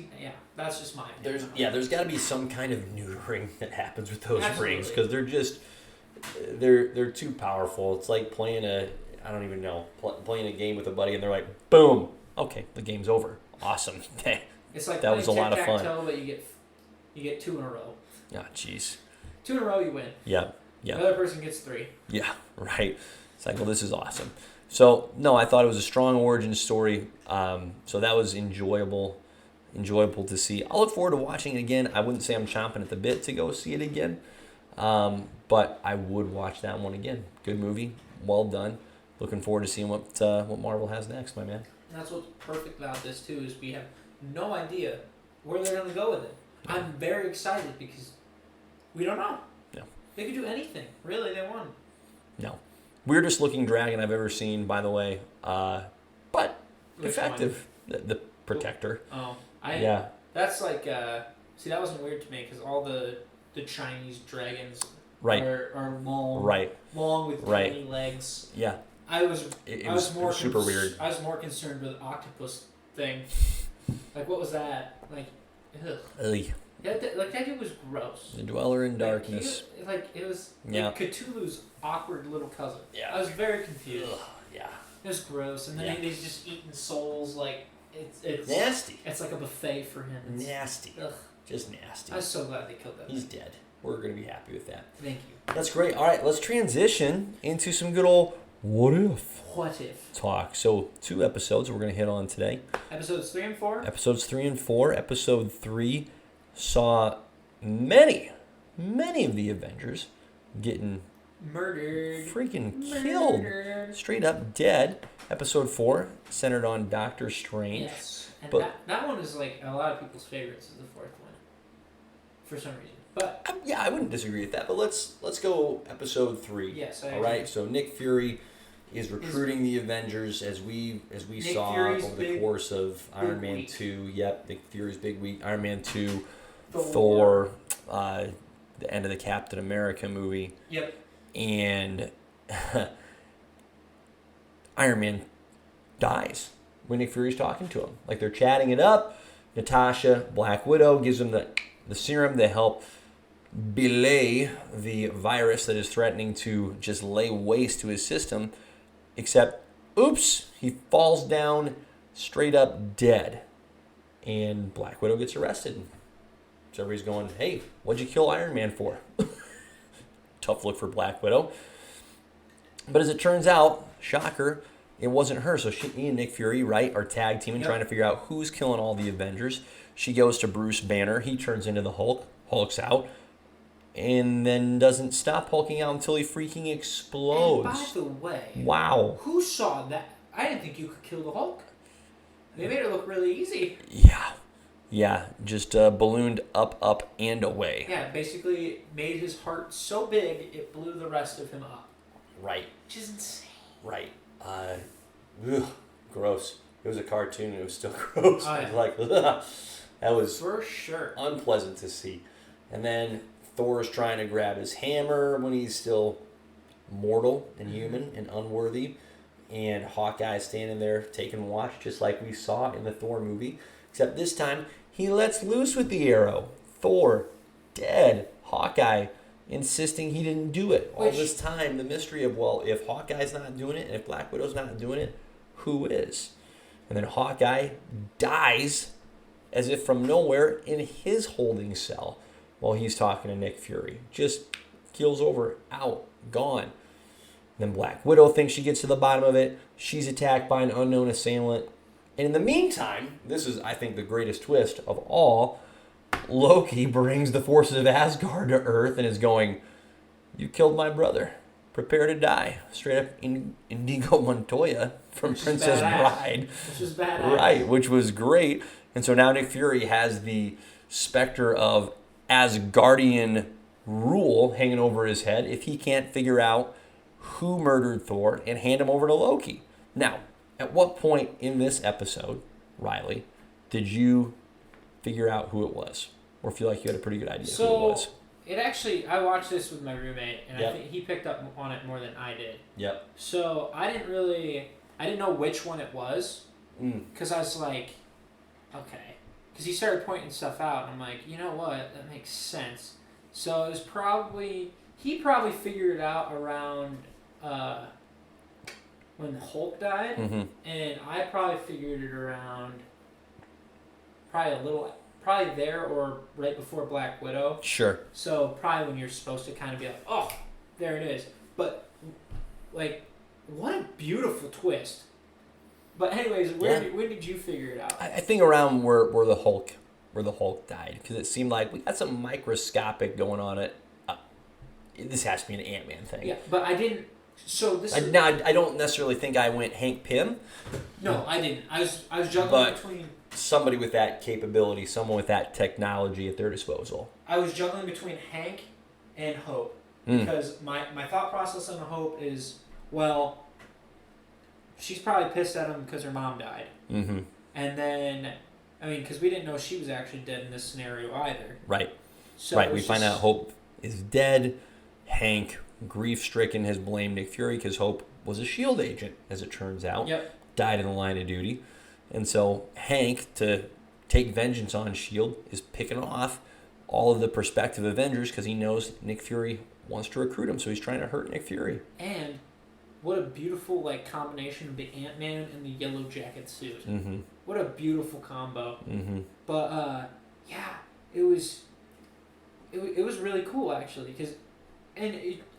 that's just my opinion. There's got to be some kind of neutering that happens with those rings, because they're just, they're too powerful. It's like playing playing a game with a buddy, and they're like, boom, okay, the game's over. Awesome. It's like that was a lot of fun. But you get 2 in a row. Ah, jeez. 2 in a row, you win. Yeah. The other person gets 3. Yeah, right. It's like, well, this is awesome. So, no, I thought it was a strong origin story. So that was enjoyable to see. I'll look forward to watching it again. I wouldn't say I'm chomping at the bit to go see it again, but I would watch that one again. Good movie, well done. Looking forward to seeing what Marvel has next, my man. And that's what's perfect about this too is we have no idea where they're going to go with it. Yeah. I'm very excited because we don't know. No. They could do anything. Really, they won. No. Weirdest looking dragon I've ever seen, by the way. But which effective. The Protector. Oh. That's like, see, that wasn't weird to me because all the Chinese dragons are long. Right. Long with tiny legs. Yeah. I was more super weird. I was more concerned with the octopus thing. Like, what was that? Like, ugh. That dude was gross. The Dweller in Darkness. It was like Cthulhu's awkward little cousin. Yeah. I was very confused. Ugh, yeah. It was gross, and then he's just eating souls like it's nasty. It's like a buffet for him. It's nasty. Ugh. Just nasty. I was so glad they killed that. He's dead. We're gonna be happy with that. Thank you. That's great. All right, let's transition into some good old What if talk. So 2 episodes we're going to hit on today. Episodes 3 and 4? Episodes 3 and 4. Episode 3 saw many of the Avengers getting murdered. Killed. Straight up dead. Episode 4 centered on Doctor Strange. Yes. And that one is like a lot of people's favorites is the 4th one. For some reason. But I wouldn't disagree with that. But let's go episode 3. Yes, all right. So Nick Fury is recruiting the Avengers as we saw Fury's over the course of Iron Man week. 2. Yep, Nick Fury's big week. Iron Man 2, Thor, the end of the Captain America movie. Yep. And Iron Man dies when Nick Fury's talking to him. Like they're chatting it up. Natasha, Black Widow, gives him the serum to help belay the virus that is threatening to just lay waste to his system. Except, oops, he falls down straight up dead. And Black Widow gets arrested. So everybody's going, hey, what'd you kill Iron Man for? Tough look for Black Widow. But as it turns out, shocker, it wasn't her. So me and Nick Fury, are tag teaming, trying to figure out who's killing all the Avengers. She goes to Bruce Banner. He turns into the Hulk. Hulk's out. and then doesn't stop hulking out until he freaking explodes. And by the way, wow. Who saw that? I didn't think you could kill the Hulk. They made it look really easy. Yeah, just ballooned up, and away. Yeah, basically made his heart so big it blew the rest of him up. Right. Which is insane. Right. Gross. It was a cartoon and it was still gross. Oh, yeah. Like, ugh. That was for sure unpleasant to see. And then Thor's trying to grab his hammer when he's still mortal and human and unworthy. And Hawkeye's standing there taking watch just like we saw in the Thor movie. Except this time, he lets loose with the arrow. Thor, dead. Hawkeye, insisting he didn't do it. All this time, the mystery of, well, if Hawkeye's not doing it, and if Black Widow's not doing it, who is? And then Hawkeye dies as if from nowhere in his holding cell while he's talking to Nick Fury. Just keels over, out, gone. Then Black Widow thinks she gets to the bottom of it. She's attacked by an unknown assailant. And in the meantime, this is, I think, the greatest twist of all, Loki brings the forces of Asgard to Earth and is going, "You killed my brother. Prepare to die." Straight up Indigo Montoya from Princess Bride. Which was badass. Right, which was great. And so now Nick Fury has the specter of Asgardian rule hanging over his head if he can't figure out who murdered Thor and hand him over to Loki. Now, at what point in this episode, Riley, did you figure out who it was? Or feel like you had a pretty good idea who it was? It actually, I watched this with my roommate, and Yep. I think he picked up on it more than I did. Yep. So I didn't know which one it was, because I was like, okay. Because he started pointing stuff out, and I'm like, you know what, that makes sense. So it was he probably figured it out around when Hulk died, and I probably figured it around probably there or right before Black Widow. Sure. So probably when you're supposed to kind of be like, oh, there it is. But like, what a beautiful twist. But anyways, when did you figure it out? I think around where the Hulk died, because it seemed like we got some microscopic going on it. This has to be an Ant-Man thing. Yeah, but I didn't. So this. Now I don't necessarily think I went Hank Pym. No, I didn't. I was juggling between. Somebody with that capability, someone with that technology at their disposal. I was juggling between Hank and Hope. Because my thought process on Hope is, well, she's probably pissed at him because her mom died. Mm-hmm. And then, I mean, because we didn't know she was actually dead in this scenario either. Right. So right, we find out Hope is dead. Hank, grief-stricken, has blamed Nick Fury because Hope was a S.H.I.E.L.D. agent, as it turns out. Yep. Died in the line of duty. And so Hank, to take vengeance on S.H.I.E.L.D., is picking off all of the prospective Avengers because he knows Nick Fury wants to recruit him, so he's trying to hurt Nick Fury. And what a beautiful combination of the Ant-Man and the Yellow Jacket suit. Mm-hmm. What a beautiful combo. Mm-hmm. But yeah, it was really cool actually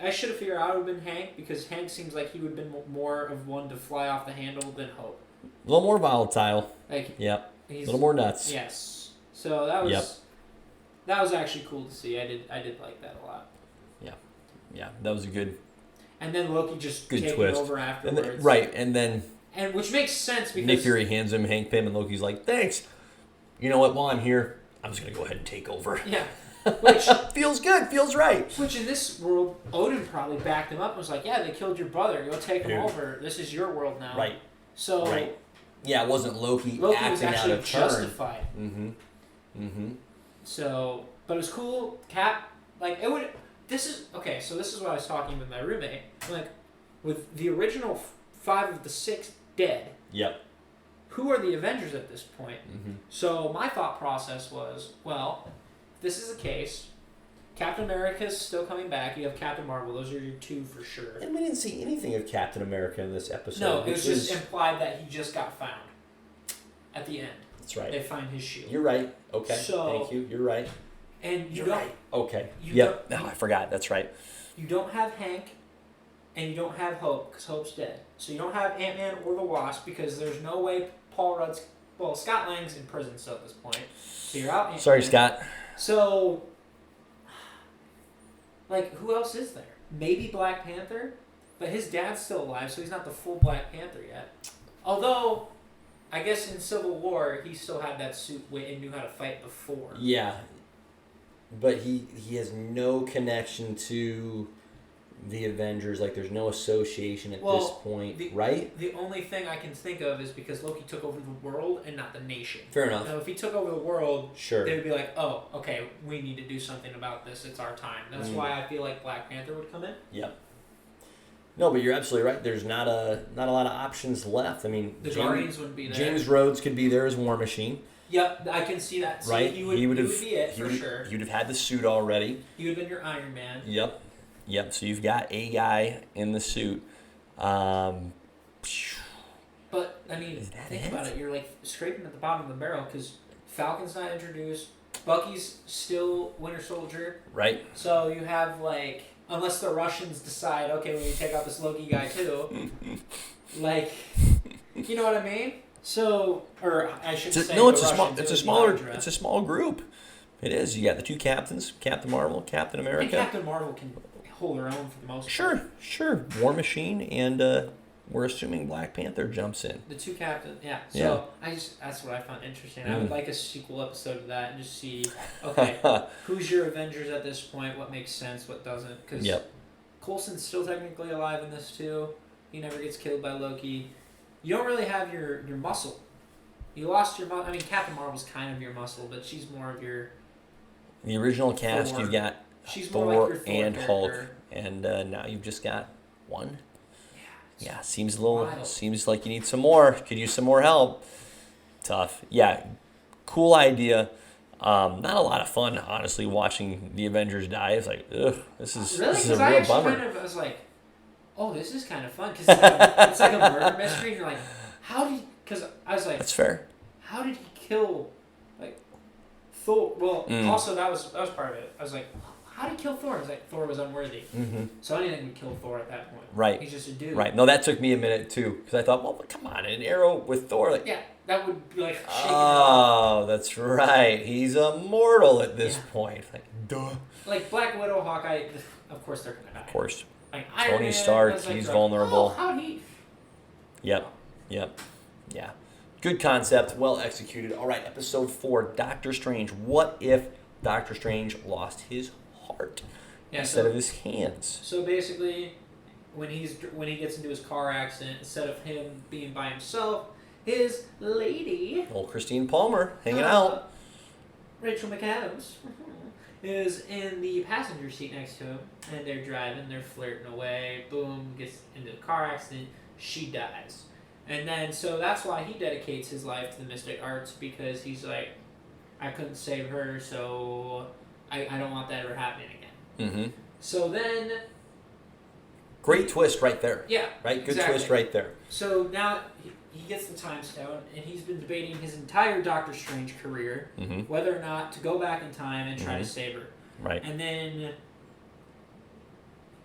I should have figured out it would have been Hank because Hank seems like he would have been more of one to fly off the handle than Hope. A little more volatile. Yep. A little more nuts. Yes. So that was that was actually cool to see. I did like that a lot. Yeah, that was a good. And then Loki just good taking twist. over afterwards. And which makes sense because Nick Fury hands him Hank Pym and Loki's like, "Thanks. You know what? While I'm here, I'm just gonna go ahead and take over." Yeah. Which feels good, feels right. Which in this world, Odin probably backed him up and was like, "Yeah, they killed your brother. Go take him over. This is your world now." Right. So. Right. Yeah, it wasn't Loki acting was actually out of justified. turn. Mm-hmm. So, but it was cool. Cap, it would. This is okay. So this is what I was talking with my roommate. With the original 5 of the 6 dead. Yep. Who are the Avengers at this point? Mm-hmm. So my thought process was, well, if this is the case, Captain America's still coming back. You have Captain Marvel. Those are your 2 for sure. And we didn't see anything of Captain America in this episode. No, it was just implied that he just got found. At the end. That's right. They find his shield. You're right. Okay. So, thank you. You're right. And You're right. Okay. Yep. No, I forgot. That's right. You don't have Hank, and you don't have Hope because Hope's dead. So you don't have Ant-Man or the Wasp because there's no way Scott Lang's in prison still at this point. So you're out. Ant-Man. Sorry, Scott. So like, who else is there? Maybe Black Panther, but his dad's still alive, so he's not the full Black Panther yet. Although, I guess in Civil War, he still had that suit and knew how to fight before. Yeah, but he has no connection to the Avengers. Like, there's no association at this point, right? The only thing I can think of is because Loki took over the world and not the nation. Fair enough. Now, if he took over the world, sure, they would be like, oh, okay, we need to do something about this. It's our time. That's why I feel like Black Panther would come in. Yep. No, but you're absolutely right. There's not a lot of options left. I mean, the Guardians wouldn't be there. James Rhodes could be there as War Machine. Yep, I can see that. Right? He would be it for sure. He would have had the suit already. He would have been your Iron Man. Yep. So you've got a guy in the suit. But I mean, think about it. You're like scraping at the bottom of the barrel because Falcon's not introduced. Bucky's still Winter Soldier. Right. So you have like, unless the Russians decide, okay, we need to take out this Loki guy too. Like, you know what I mean? So, or I should say, no, it's a small group. It is. You got the two captains, Captain Marvel, Captain America. And Captain Marvel can hold her own for the most part. Sure. War Machine, and we're assuming Black Panther jumps in. The two captains, yeah. So that's what I found interesting. I would like a sequel episode of that and just see, okay, who's your Avengers at this point? What makes sense? What doesn't? Because Coulson's still technically alive in this too. He never gets killed by Loki. You don't really have your muscle. You lost your muscle. I mean, Captain Marvel's kind of your muscle, but she's more of your... The original cast, Thor. You've got she's Thor, more like your Thor and character. Hulk, and now you've just got one. Yeah, seems like you need some more. Could use some more help. Tough. Yeah, cool idea. Not a lot of fun, honestly, watching the Avengers die. It's like, ugh, this is a real bummer. I was like, oh, this is kind of fun because it's like a murder mystery. And you're like, how did? Because I was like, that's fair. How did he kill, like, Thor? Well, also that was part of it. I was like, how did he kill Thor? I was like, Thor was unworthy. Mm-hmm. So anything would kill Thor at that point. Right. He's just a dude. Right. No, that took me a minute too because I thought, well, come on, an arrow with Thor. Like, yeah, that would be like. Oh, that's right. He's immortal at this point. Like, duh. Like Black Widow, Hawkeye. Of course they're gonna die. Of course. Like Tony Stark, he's vulnerable. Oh, how'd he? Yep. Yeah. Good concept, well executed. All right, episode 4, Doctor Strange. What if Doctor Strange lost his heart instead of his hands? So basically, when he gets into his car accident, instead of him being by himself, his lady, old Christine Palmer, hanging out, Rachel McAdams, is in the passenger seat next to him, and they're driving, they're flirting away. Boom, gets into a car accident. She dies. And then, so that's why he dedicates his life to the mystic arts, because he's like, I couldn't save her, so I don't want that ever happening again. Mm-hmm. So then... Great twist right there. Yeah, right? Good twist right there. So now he gets the time stone, and he's been debating his entire Doctor Strange career, whether or not to go back in time and try to save her. Right. And then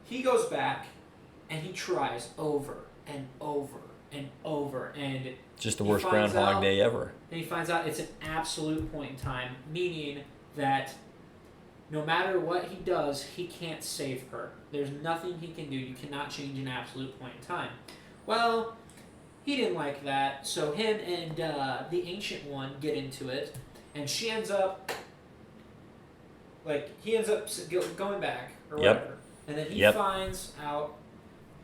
he goes back, and he tries over and over and over, and just the worst Groundhog Day ever. And he finds out it's an absolute point in time, meaning that no matter what he does, he can't save her. There's nothing he can do. You cannot change an absolute point in time. Well, he didn't like that, so him and the Ancient One get into it, and she ends up, he ends up going back, or whatever. And then he finds out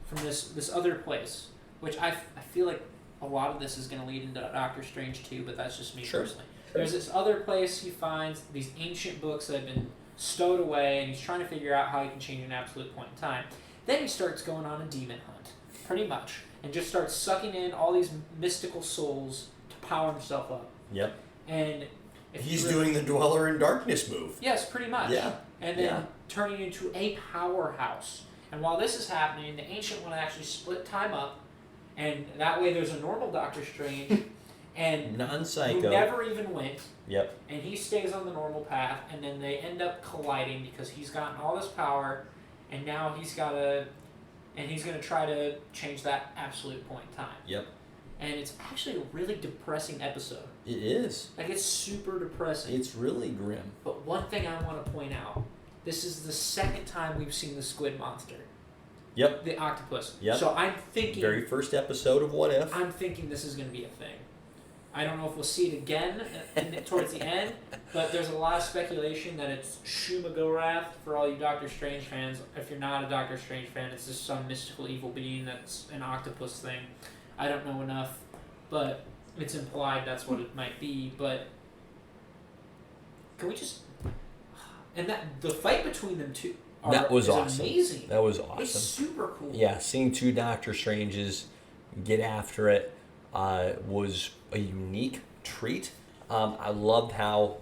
from this other place, which I feel like a lot of this is going to lead into Doctor Strange too, but that's just me personally. There's this other place he finds, these ancient books that have been stowed away, and he's trying to figure out how he can change an absolute point in time. Then he starts going on a demon hunt, pretty much, and just starts sucking in all these mystical souls to power himself up. Yep. And he's doing the Dweller in Darkness move. Yes, pretty much. Yeah. And then turning into a powerhouse. And while this is happening, the Ancient One actually split time up, and that way there's a normal Doctor Strange and non-psycho who never even went. Yep. And he stays on the normal path, and then they end up colliding because he's gotten all this power, and now he's going to try to change that absolute point in time. Yep. And it's actually a really depressing episode. It is. Like, it's super depressing. It's really grim. But one thing I want to point out this is the second time we've seen the squid monster. Yep. The octopus. Yep. So I'm thinking... Very first episode of What If. I'm thinking this is going to be a thing. I don't know if we'll see it again towards the end, but there's a lot of speculation that it's Shumagorath for all you Doctor Strange fans. If you're not a Doctor Strange fan, it's just some mystical evil being that's an octopus thing. I don't know enough, but it's implied that's what it might be. But can we just... And the fight between them two is awesome. Amazing. That was awesome. It's super cool. Yeah, seeing two Doctor Stranges get after it was a unique treat. I loved how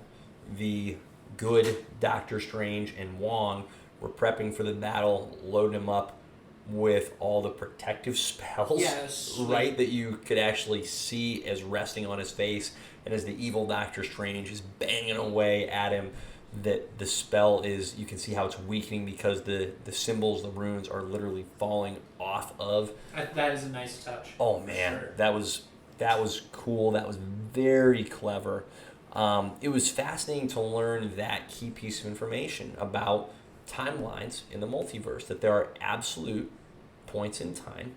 the good Doctor Strange and Wong were prepping for the battle, loading him up with all the protective spells, right, that you could actually see as resting on his face, and as the evil Doctor Strange is banging away at him, that the spell is, you can see how it's weakening because the symbols, the runes are literally falling off of. That is a nice touch. Oh man, sure. that was cool. That was very clever. It was fascinating to learn that key piece of information about timelines in the multiverse, that there are absolute points in time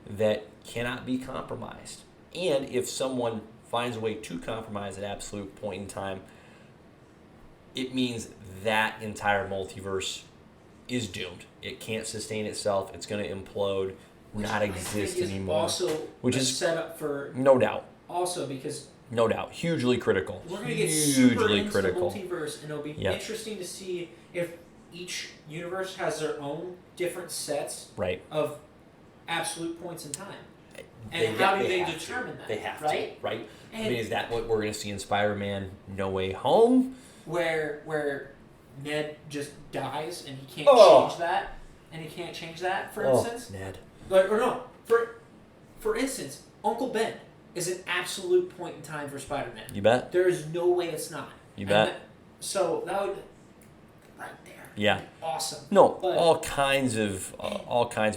that cannot be compromised. And if someone finds a way to compromise an absolute point in time, it means that entire multiverse is doomed. It can't sustain itself. It's going to implode, not exist anymore. Also, which is set up for no doubt. Also, because no doubt, hugely critical. We're going to get super into the multiverse, and it'll be interesting to see if each universe has their own different sets of absolute points in time. And how do they determine that? They have to, right? And I mean, is that what we're going to see in Spider-Man No Way Home? Where Ned just dies and he can't change that, for instance. Ned. For instance, Uncle Ben is an absolute point in time for Spider-Man. You bet. There is no way it's not. You bet. So that would, right there. Yeah. Awesome. No, but all kinds of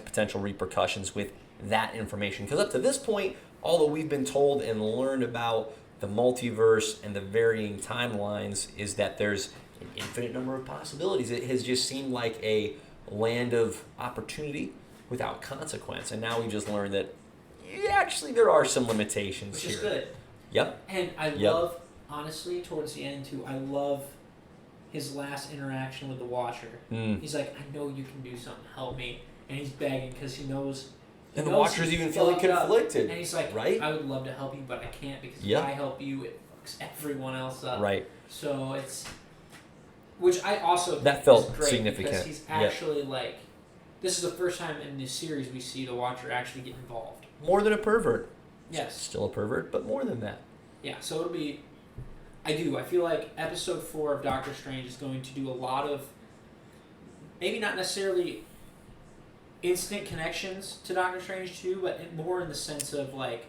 potential repercussions with that information. Because up to this point, all that we've been told and learned about the multiverse and the varying timelines is that there's an infinite number of possibilities. It has just seemed like a land of opportunity without consequence. And now we just learned that actually there are some limitations Which here. Is good. Yep. And I love, honestly, towards the end too, I love his last interaction with the Watcher. He's like, I know you can do something, help me. And he's begging because he knows... And the Watcher's even feeling conflicted. And he's like, right? I would love to help you, but I can't because if I help you, it fucks everyone else up. Right. So it's... Which I also think that felt is great significant. Because he's actually like... This is the first time in this series we see the Watcher actually get involved. More than a pervert. Yes. Still a pervert, but more than that. Yeah, so it'll be... I feel like episode 4 of Doctor Strange is going to do a lot of... Maybe not necessarily... instant connections to Doctor Strange 2, but more in the sense of like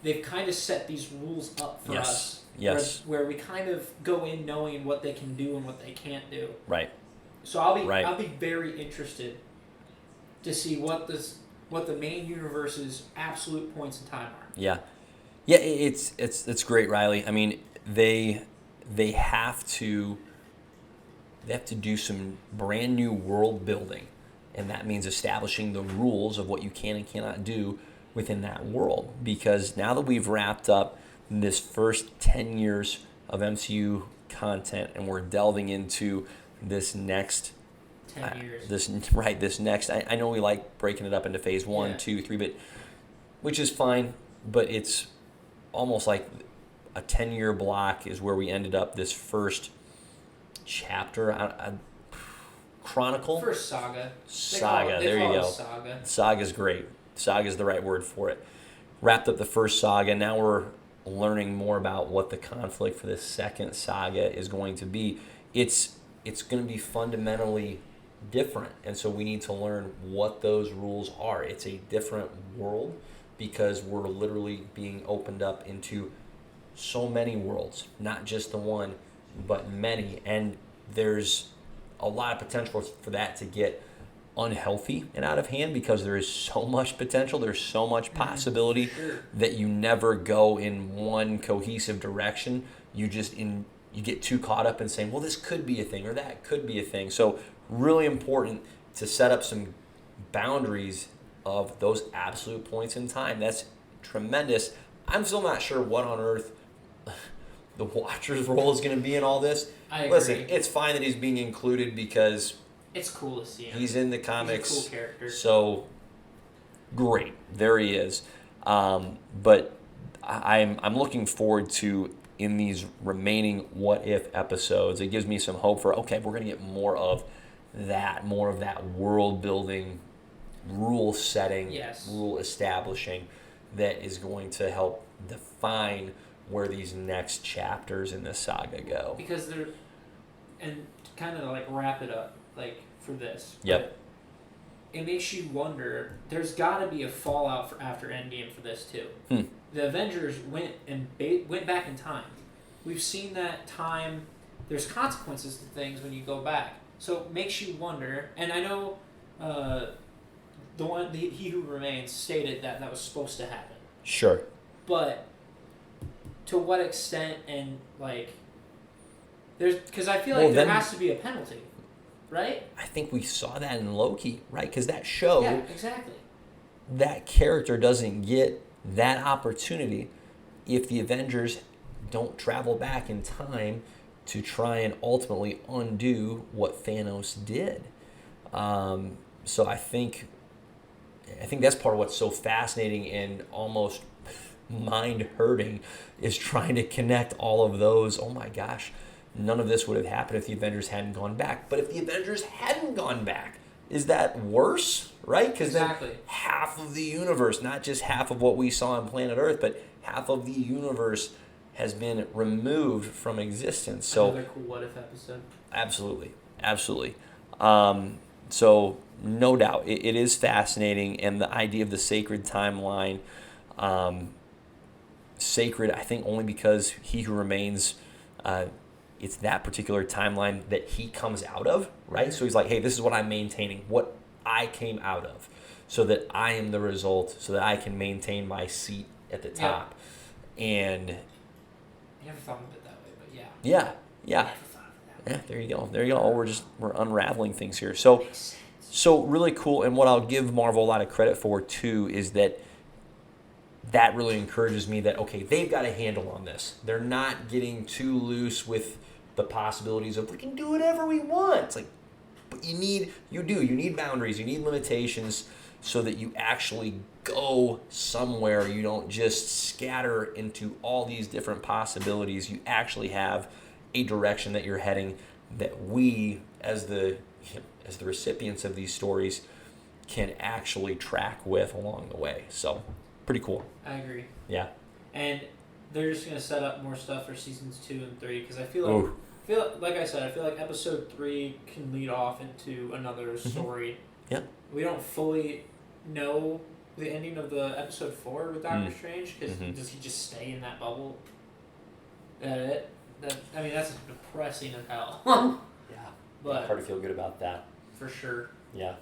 they've kind of set these rules up for us. Yes. Where we kind of go in knowing what they can do and what they can't do. Right. So I'll be very interested to see what the main universe's absolute points in time are. Yeah. Yeah, it's great, Riley. I mean, they have to do some brand new world building. And that means establishing the rules of what you can and cannot do within that world. Because now that we've wrapped up this first 10 years of MCU content and we're delving into this next 10 years. This next. I know we like breaking it up into phase 1, 2, 3, but which is fine, but it's almost like a 10-year block is where we ended up this first chapter. Chronicle? First saga. There you go. Saga. Saga's great. Saga's the right word for it. Wrapped up the first saga. Now we're learning more about what the conflict for this second saga is going to be. It's going to be fundamentally different, and so we need to learn what those rules are. It's a different world because we're literally being opened up into so many worlds, not just the one, but many, and there's a lot of potential for that to get unhealthy and out of hand because there is so much potential, there's so much possibility that you never go in one cohesive direction. You get too caught up in saying, well, this could be a thing or that could be a thing. So really important to set up some boundaries of those absolute points in time. That's tremendous. I'm still not sure what on earth the Watcher's role is going to be in all this. I agree. Listen, it's fine that he's being included because it's cool to see him. He's in the comics. He's a cool character. So great, there he is. But I'm looking forward to, in these remaining What If episodes, it gives me some hope for, okay, we're going to get more of that world building, rule setting, rule establishing that is going to help define where these next chapters in this saga go. Because they're, and kind of like wrap it up, like for this. Yep. It makes you wonder, there's got to be a fallout for after Endgame for this too. The Avengers went back in time. We've seen that time, there's consequences to things when you go back. So it makes you wonder, and I know He Who Remains stated that was supposed to happen. Sure. But to what extent, and like, because I feel like there has to be a penalty, right? I think we saw that in Loki, right? Because that show, yeah, exactly, that character doesn't get that opportunity if the Avengers don't travel back in time to try and ultimately undo what Thanos did. So I think that's part of what's so fascinating and almost mind-hurting is trying to connect all of those. Oh my gosh, none of this would have happened if the Avengers hadn't gone back. But if the Avengers hadn't gone back, is that worse, right? Because then half of the universe, not just half of what we saw on planet Earth, but half of the universe has been removed from existence. So another cool What If episode. Absolutely. So no doubt, it is fascinating, and the idea of the sacred timeline, sacred, I think, only because He Who Remains, it's that particular timeline that he comes out of, right? So he's like, hey, this is what I'm maintaining, what I came out of, so that I am the result, so that I can maintain my seat at the top. Yeah. And I never thought of it that way, but yeah. Yeah. Never thought of it that way. Yeah, there you go. We're unraveling things here. So really cool, and what I'll give Marvel a lot of credit for too is that really encourages me that, okay, they've got a handle on this. They're not getting too loose with the possibilities of we can do whatever we want. It's like, but you need boundaries, you need limitations so that you actually go somewhere. You don't just scatter into all these different possibilities. You actually have a direction that you're heading that we, as the recipients of these stories, can actually track with along the way. So, pretty cool. I agree. Yeah. And they're just going to set up more stuff for seasons 2 and 3 because I feel like episode 3 can lead off into another story. Yeah. We don't fully know the ending of the episode 4 with Doctor Strange because does he just stay in that bubble? That's depressing as hell. Yeah. But it's hard to feel good about that. For sure. Yeah.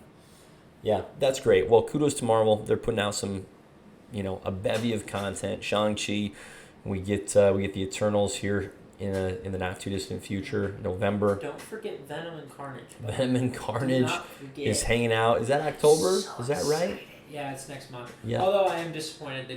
Yeah, that's great. Well, kudos to Marvel. They're putting out some, a bevy of content. Shang-Chi, we get the Eternals here in the not too distant future, November. Don't forget Venom and Carnage. Venom and Carnage is hanging out. Is that October? Is that right? Yeah, it's next month. Yeah. Although I am disappointed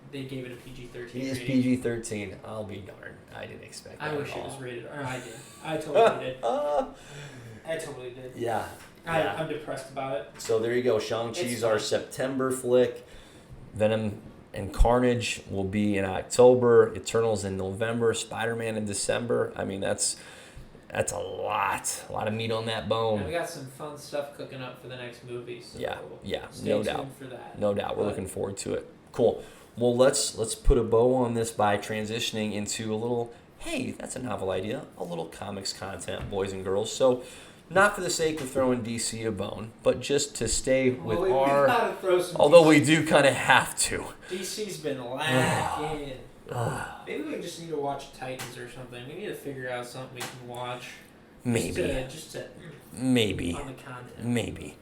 they gave it a PG-13 rating. It is PG-13. I'll be darned. I didn't expect that. I wish it was rated. Or I did. I totally did. I totally did. Yeah. I'm depressed about it. So there you go. Shang-Chi's our September flick. Venom and Carnage will be in October. Eternals in November. Spider-Man in December. I mean, that's a lot of meat on that bone. And we got some fun stuff cooking up for the next movie. So stay tuned for that. No doubt. We're looking forward to it. Cool. Well, let's put a bow on this by transitioning into a little, hey, that's a novel idea, a little comics content, boys and girls. So, not for the sake of throwing DC a bone, but just to stay with although we do kind of have to. DC's been lacking. Maybe we just need to watch Titans or something. We need to figure out something we can watch. Maybe. Just to maybe. On the content. Maybe.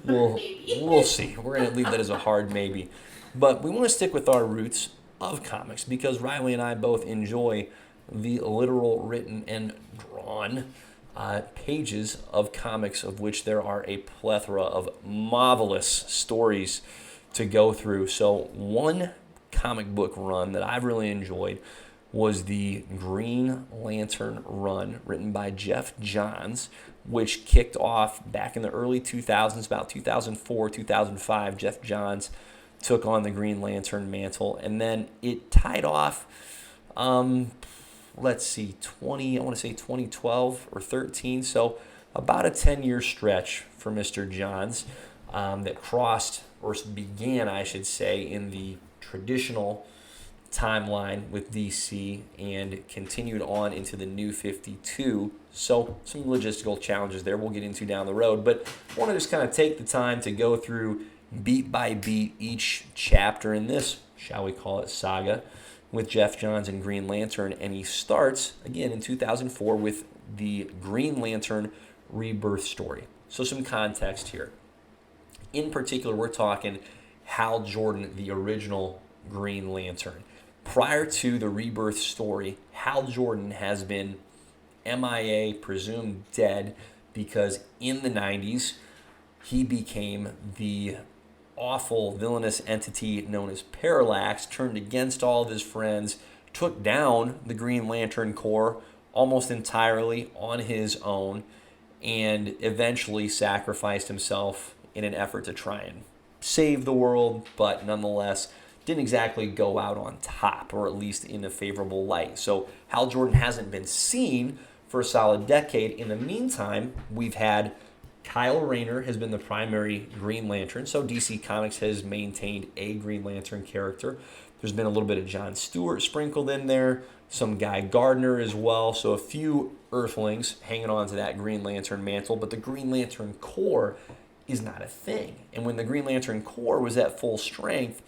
We'll see. We're going to leave that as a hard maybe. But we want to stick with our roots of comics because Riley and I both enjoy the literal, written, and drawn pages of comics, of which there are a plethora of marvelous stories to go through. So one comic book run that I've really enjoyed was the Green Lantern run written by Geoff Johns, which kicked off back in the early 2000s, about 2004, 2005. Geoff Johns took on the Green Lantern mantle, and then it tied off, let's see, I want to say 2012 or 13, so about a 10-year stretch for Mr. Johns that crossed, or began, I should say, in the traditional timeline with DC and continued on into the New 52. So some logistical challenges there we'll get into down the road, but I want to just kind of take the time to go through beat by beat each chapter in this, shall we call it, saga with Geoff Johns and Green Lantern. And he starts again in 2004 with the Green Lantern rebirth story. So some context here. In particular, we're talking Hal Jordan, the original Green Lantern. Prior to the rebirth story, Hal Jordan has been MIA, presumed dead, because in the 90s, he became the awful, villainous entity known as Parallax, turned against all of his friends, took down the Green Lantern Corps almost entirely on his own, and eventually sacrificed himself in an effort to try and save the world, but nonetheless didn't exactly go out on top, or at least in a favorable light. So Hal Jordan hasn't been seen for a solid decade. In the meantime, we've had Kyle Rayner has been the primary Green Lantern, so DC Comics has maintained a Green Lantern character. There's been a little bit of John Stewart sprinkled in there, some Guy Gardner as well, so a few Earthlings hanging on to that Green Lantern mantle, but the Green Lantern Corps is not a thing. And when the Green Lantern Corps was at full strength,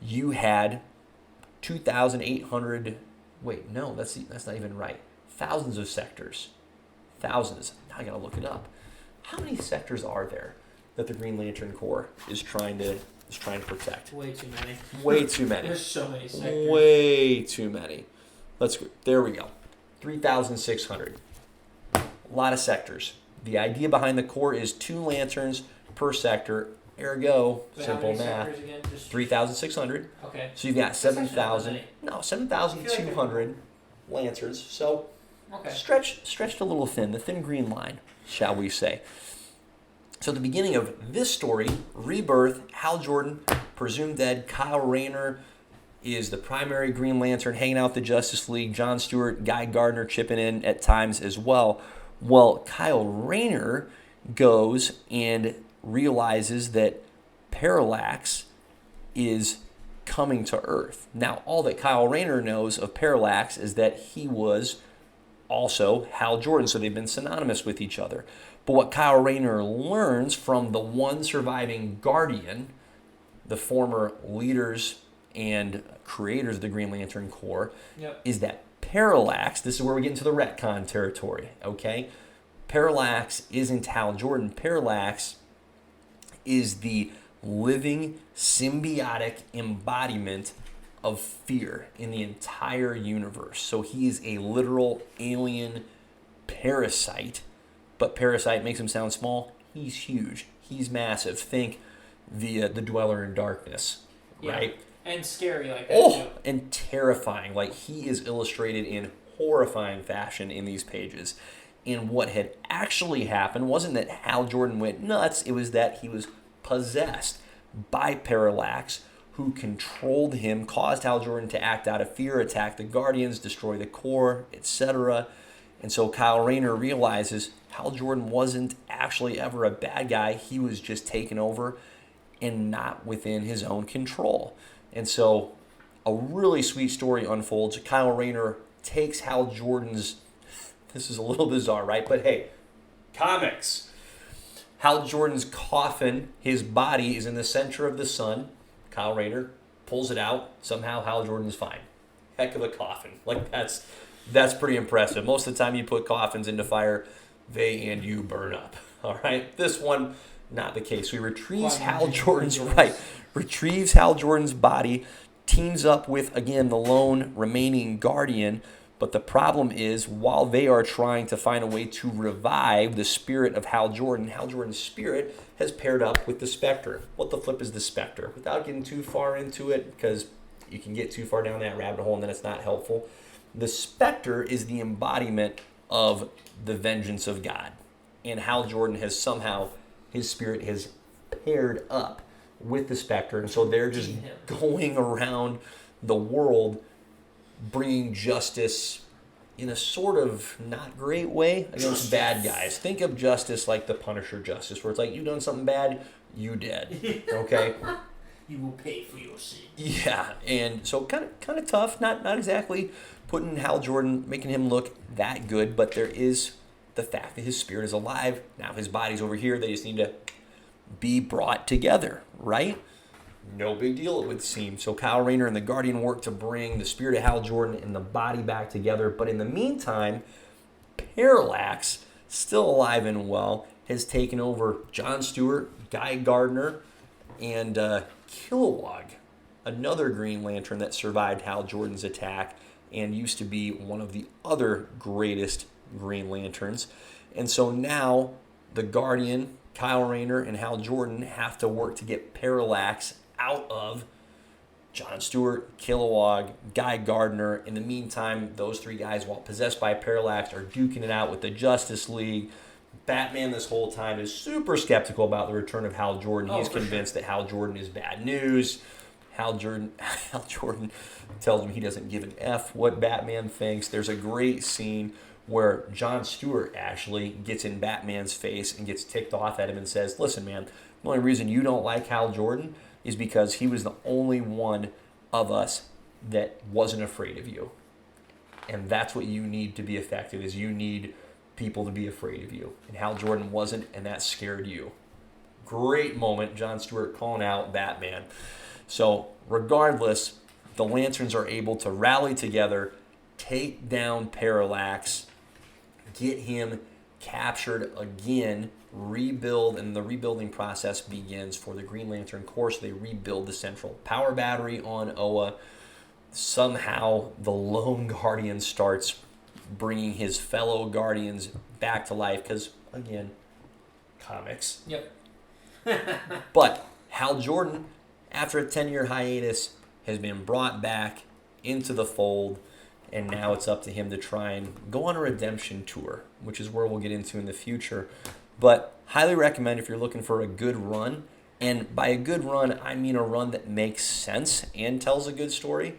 you had 2,800, that's not even right, thousands of sectors. Thousands. Now I gotta look it up. How many sectors are there that the Green Lantern Corps is trying to protect? Way too many. Way too many. There's so many sectors. Way too many. There we go. 3,600. A lot of sectors. The idea behind the Corps is 2 lanterns per sector. Ergo, simple math. 3,600. Okay. So you've got 7,200 lanterns. So stretched a little thin, the thin green line, shall we say. So at the beginning of this story, Rebirth, Hal Jordan, presumed dead. Kyle Rayner is the primary Green Lantern, hanging out with the Justice League. John Stewart, Guy Gardner chipping in at times as well. Well, Kyle Rayner goes and realizes that Parallax is coming to Earth. Now, all that Kyle Rayner knows of Parallax is that he was also Hal Jordan, so they've been synonymous with each other. But what Kyle Rayner learns from the one surviving Guardian, the former leaders and creators of the Green Lantern Corps, is that Parallax, this is where we get into the retcon territory, okay? Parallax isn't Hal Jordan. Parallax is the living symbiotic embodiment of fear in the entire universe. So he is a literal alien parasite, but parasite makes him sound small. He's huge. He's massive. Think the Dweller in Darkness, right? And scary like that too. And terrifying. Like, he is illustrated in horrifying fashion in these pages. And what had actually happened wasn't that Hal Jordan went nuts, it was that he was possessed by Parallax, who controlled him, caused Hal Jordan to act out of fear, attack the Guardians, destroy the Corps, etc. And so Kyle Rayner realizes Hal Jordan wasn't actually ever a bad guy, he was just taken over and not within his own control. And so a really sweet story unfolds. Kyle Rayner takes Hal Jordan's, this is a little bizarre, right? But hey, comics. Hal Jordan's coffin, his body is in the center of the sun. Kyle Rayner pulls it out. Somehow Hal Jordan's fine. Heck of a coffin. Like, that's pretty impressive. Most of the time you put coffins into fire, they and you burn up. All right? This one, not the case. So he retrieves Hal Jordan's body, teams up with, again, the lone remaining Guardian, But the problem is, while they are trying to find a way to revive the spirit of Hal Jordan's spirit has paired up with the Spectre. What the flip is the Spectre? Without getting too far into it, because you can get too far down that rabbit hole and then it's not helpful. The Spectre is the embodiment of the vengeance of God. And Hal Jordan has somehow, his spirit has paired up with the Spectre. And so they're just going around the world bringing justice in a sort of not great way against bad guys. Think of justice like the Punisher justice, where it's like, you done something bad, you dead. Okay? You will pay for your sin. Yeah, and so kind of tough. Not exactly putting Hal Jordan, making him look that good, but there is the fact that his spirit is alive. Now his body's over here. They just need to be brought together, right? No big deal, it would seem. So Kyle Rayner and the Guardian work to bring the spirit of Hal Jordan and the body back together. But in the meantime, Parallax, still alive and well, has taken over John Stewart, Guy Gardner, and Kilowog, another Green Lantern that survived Hal Jordan's attack and used to be one of the other greatest Green Lanterns. And so now the Guardian, Kyle Rayner, and Hal Jordan have to work to get Parallax out of John Stewart, Kilowog, Guy Gardner. In the meantime, those three guys, while possessed by Parallax, are duking it out with the Justice League. Batman this whole time is super skeptical about the return of Hal Jordan. He's convinced that Hal Jordan is bad news. Hal Jordan tells him he doesn't give an F what Batman thinks. There's a great scene where John Stewart actually gets in Batman's face and gets ticked off at him and says, listen, man, the only reason you don't like Hal Jordan is because he was the only one of us that wasn't afraid of you. And that's what you need to be effective, is you need people to be afraid of you. And Hal Jordan wasn't, and that scared you. Great moment, John Stewart calling out Batman. So regardless, the Lanterns are able to rally together, take down Parallax, get him captured again, rebuild, and the rebuilding process begins for the Green Lantern Corps. So they rebuild the central power battery on Oa. Somehow the lone Guardian starts bringing his fellow Guardians back to life because, again, comics. Yep. But Hal Jordan, after a 10-year hiatus, has been brought back into the fold, and now it's up to him to try and go on a redemption tour, which is where we'll get into in the future. But highly recommend if you're looking for a good run, and by a good run, I mean a run that makes sense and tells a good story.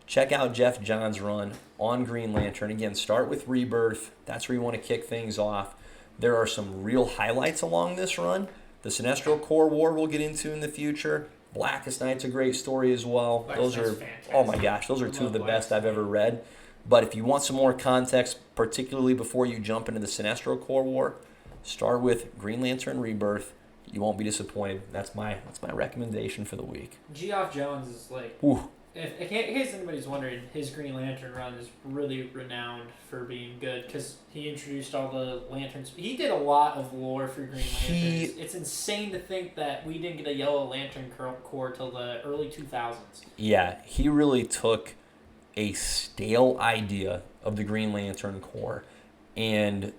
Check out Geoff Johns' run on Green Lantern. Again, start with Rebirth. That's where you want to kick things off. There are some real highlights along this run. The Sinestro Corps War we'll get into in the future. Blackest Night's a great story as well. Those are, oh my gosh, those are two of the best I've ever read. But if you want some more context, particularly before you jump into the Sinestro Corps War, start with Green Lantern Rebirth. You won't be disappointed. That's my recommendation for the week. Geoff Johns is like, ooh. In case anybody's wondering, his Green Lantern run is really renowned for being good because he introduced all the lanterns. He did a lot of lore for Green Lanterns. It's insane to think that we didn't get a Yellow Lantern Corps till the early 2000s. Yeah, he really took a stale idea of the Green Lantern Corps and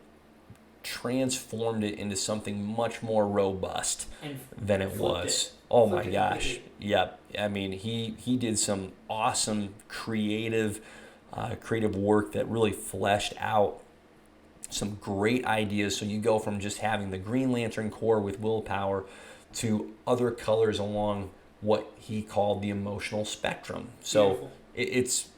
transformed it into something much more robust than it was. Oh my gosh. Yep. I mean, he did some awesome creative work that really fleshed out some great ideas. So you go from just having the Green Lantern Corps with willpower to other colors along what he called the emotional spectrum. So it's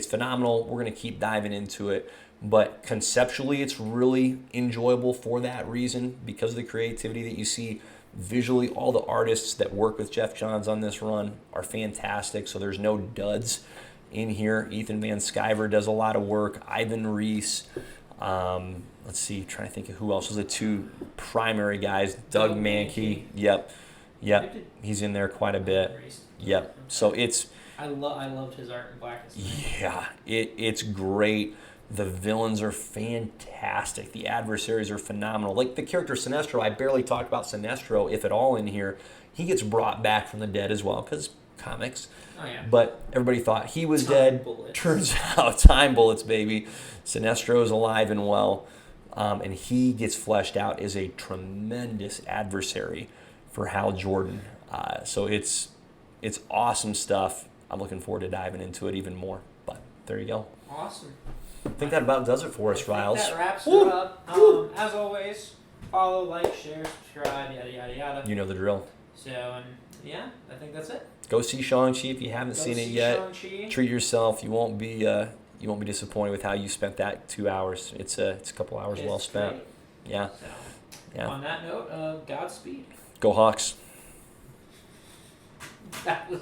phenomenal. We're going to keep diving into it. But conceptually, it's really enjoyable for that reason, because of the creativity that you see visually. All the artists that work with Geoff Johns on this run are fantastic, so there's no duds in here. Ethan Van Sciver does a lot of work. Ivan Reis. Let's see, trying to think of who else. Those are the two primary guys. Doug Mankey. Yep. He's in there quite a bit. Yep. So it's... I loved his art in Blackest Night. Yeah, it's great. The villains are fantastic. The adversaries are phenomenal. Like the character Sinestro, I barely talked about Sinestro, if at all, in here. He gets brought back from the dead as well, because comics. Oh, yeah. But everybody thought he was Time dead. bullets. Turns out, time bullets, baby. Sinestro's alive and well. And he gets fleshed out as a tremendous adversary for Hal Jordan. So it's awesome stuff. I'm looking forward to diving into it even more. But there you go. Awesome. I think that about does it for us, Riles. That wraps it up. As always, follow, like, share, subscribe, yada, yada, yada. You know the drill. So, yeah, I think that's it. Go see Shang-Chi if you haven't seen it yet. Shang-Chi. Treat yourself. You won't be disappointed with how you spent that 2 hours. It's a couple hours well spent. Great. Yeah. So, Yeah. on that note, Godspeed. Go Hawks. That was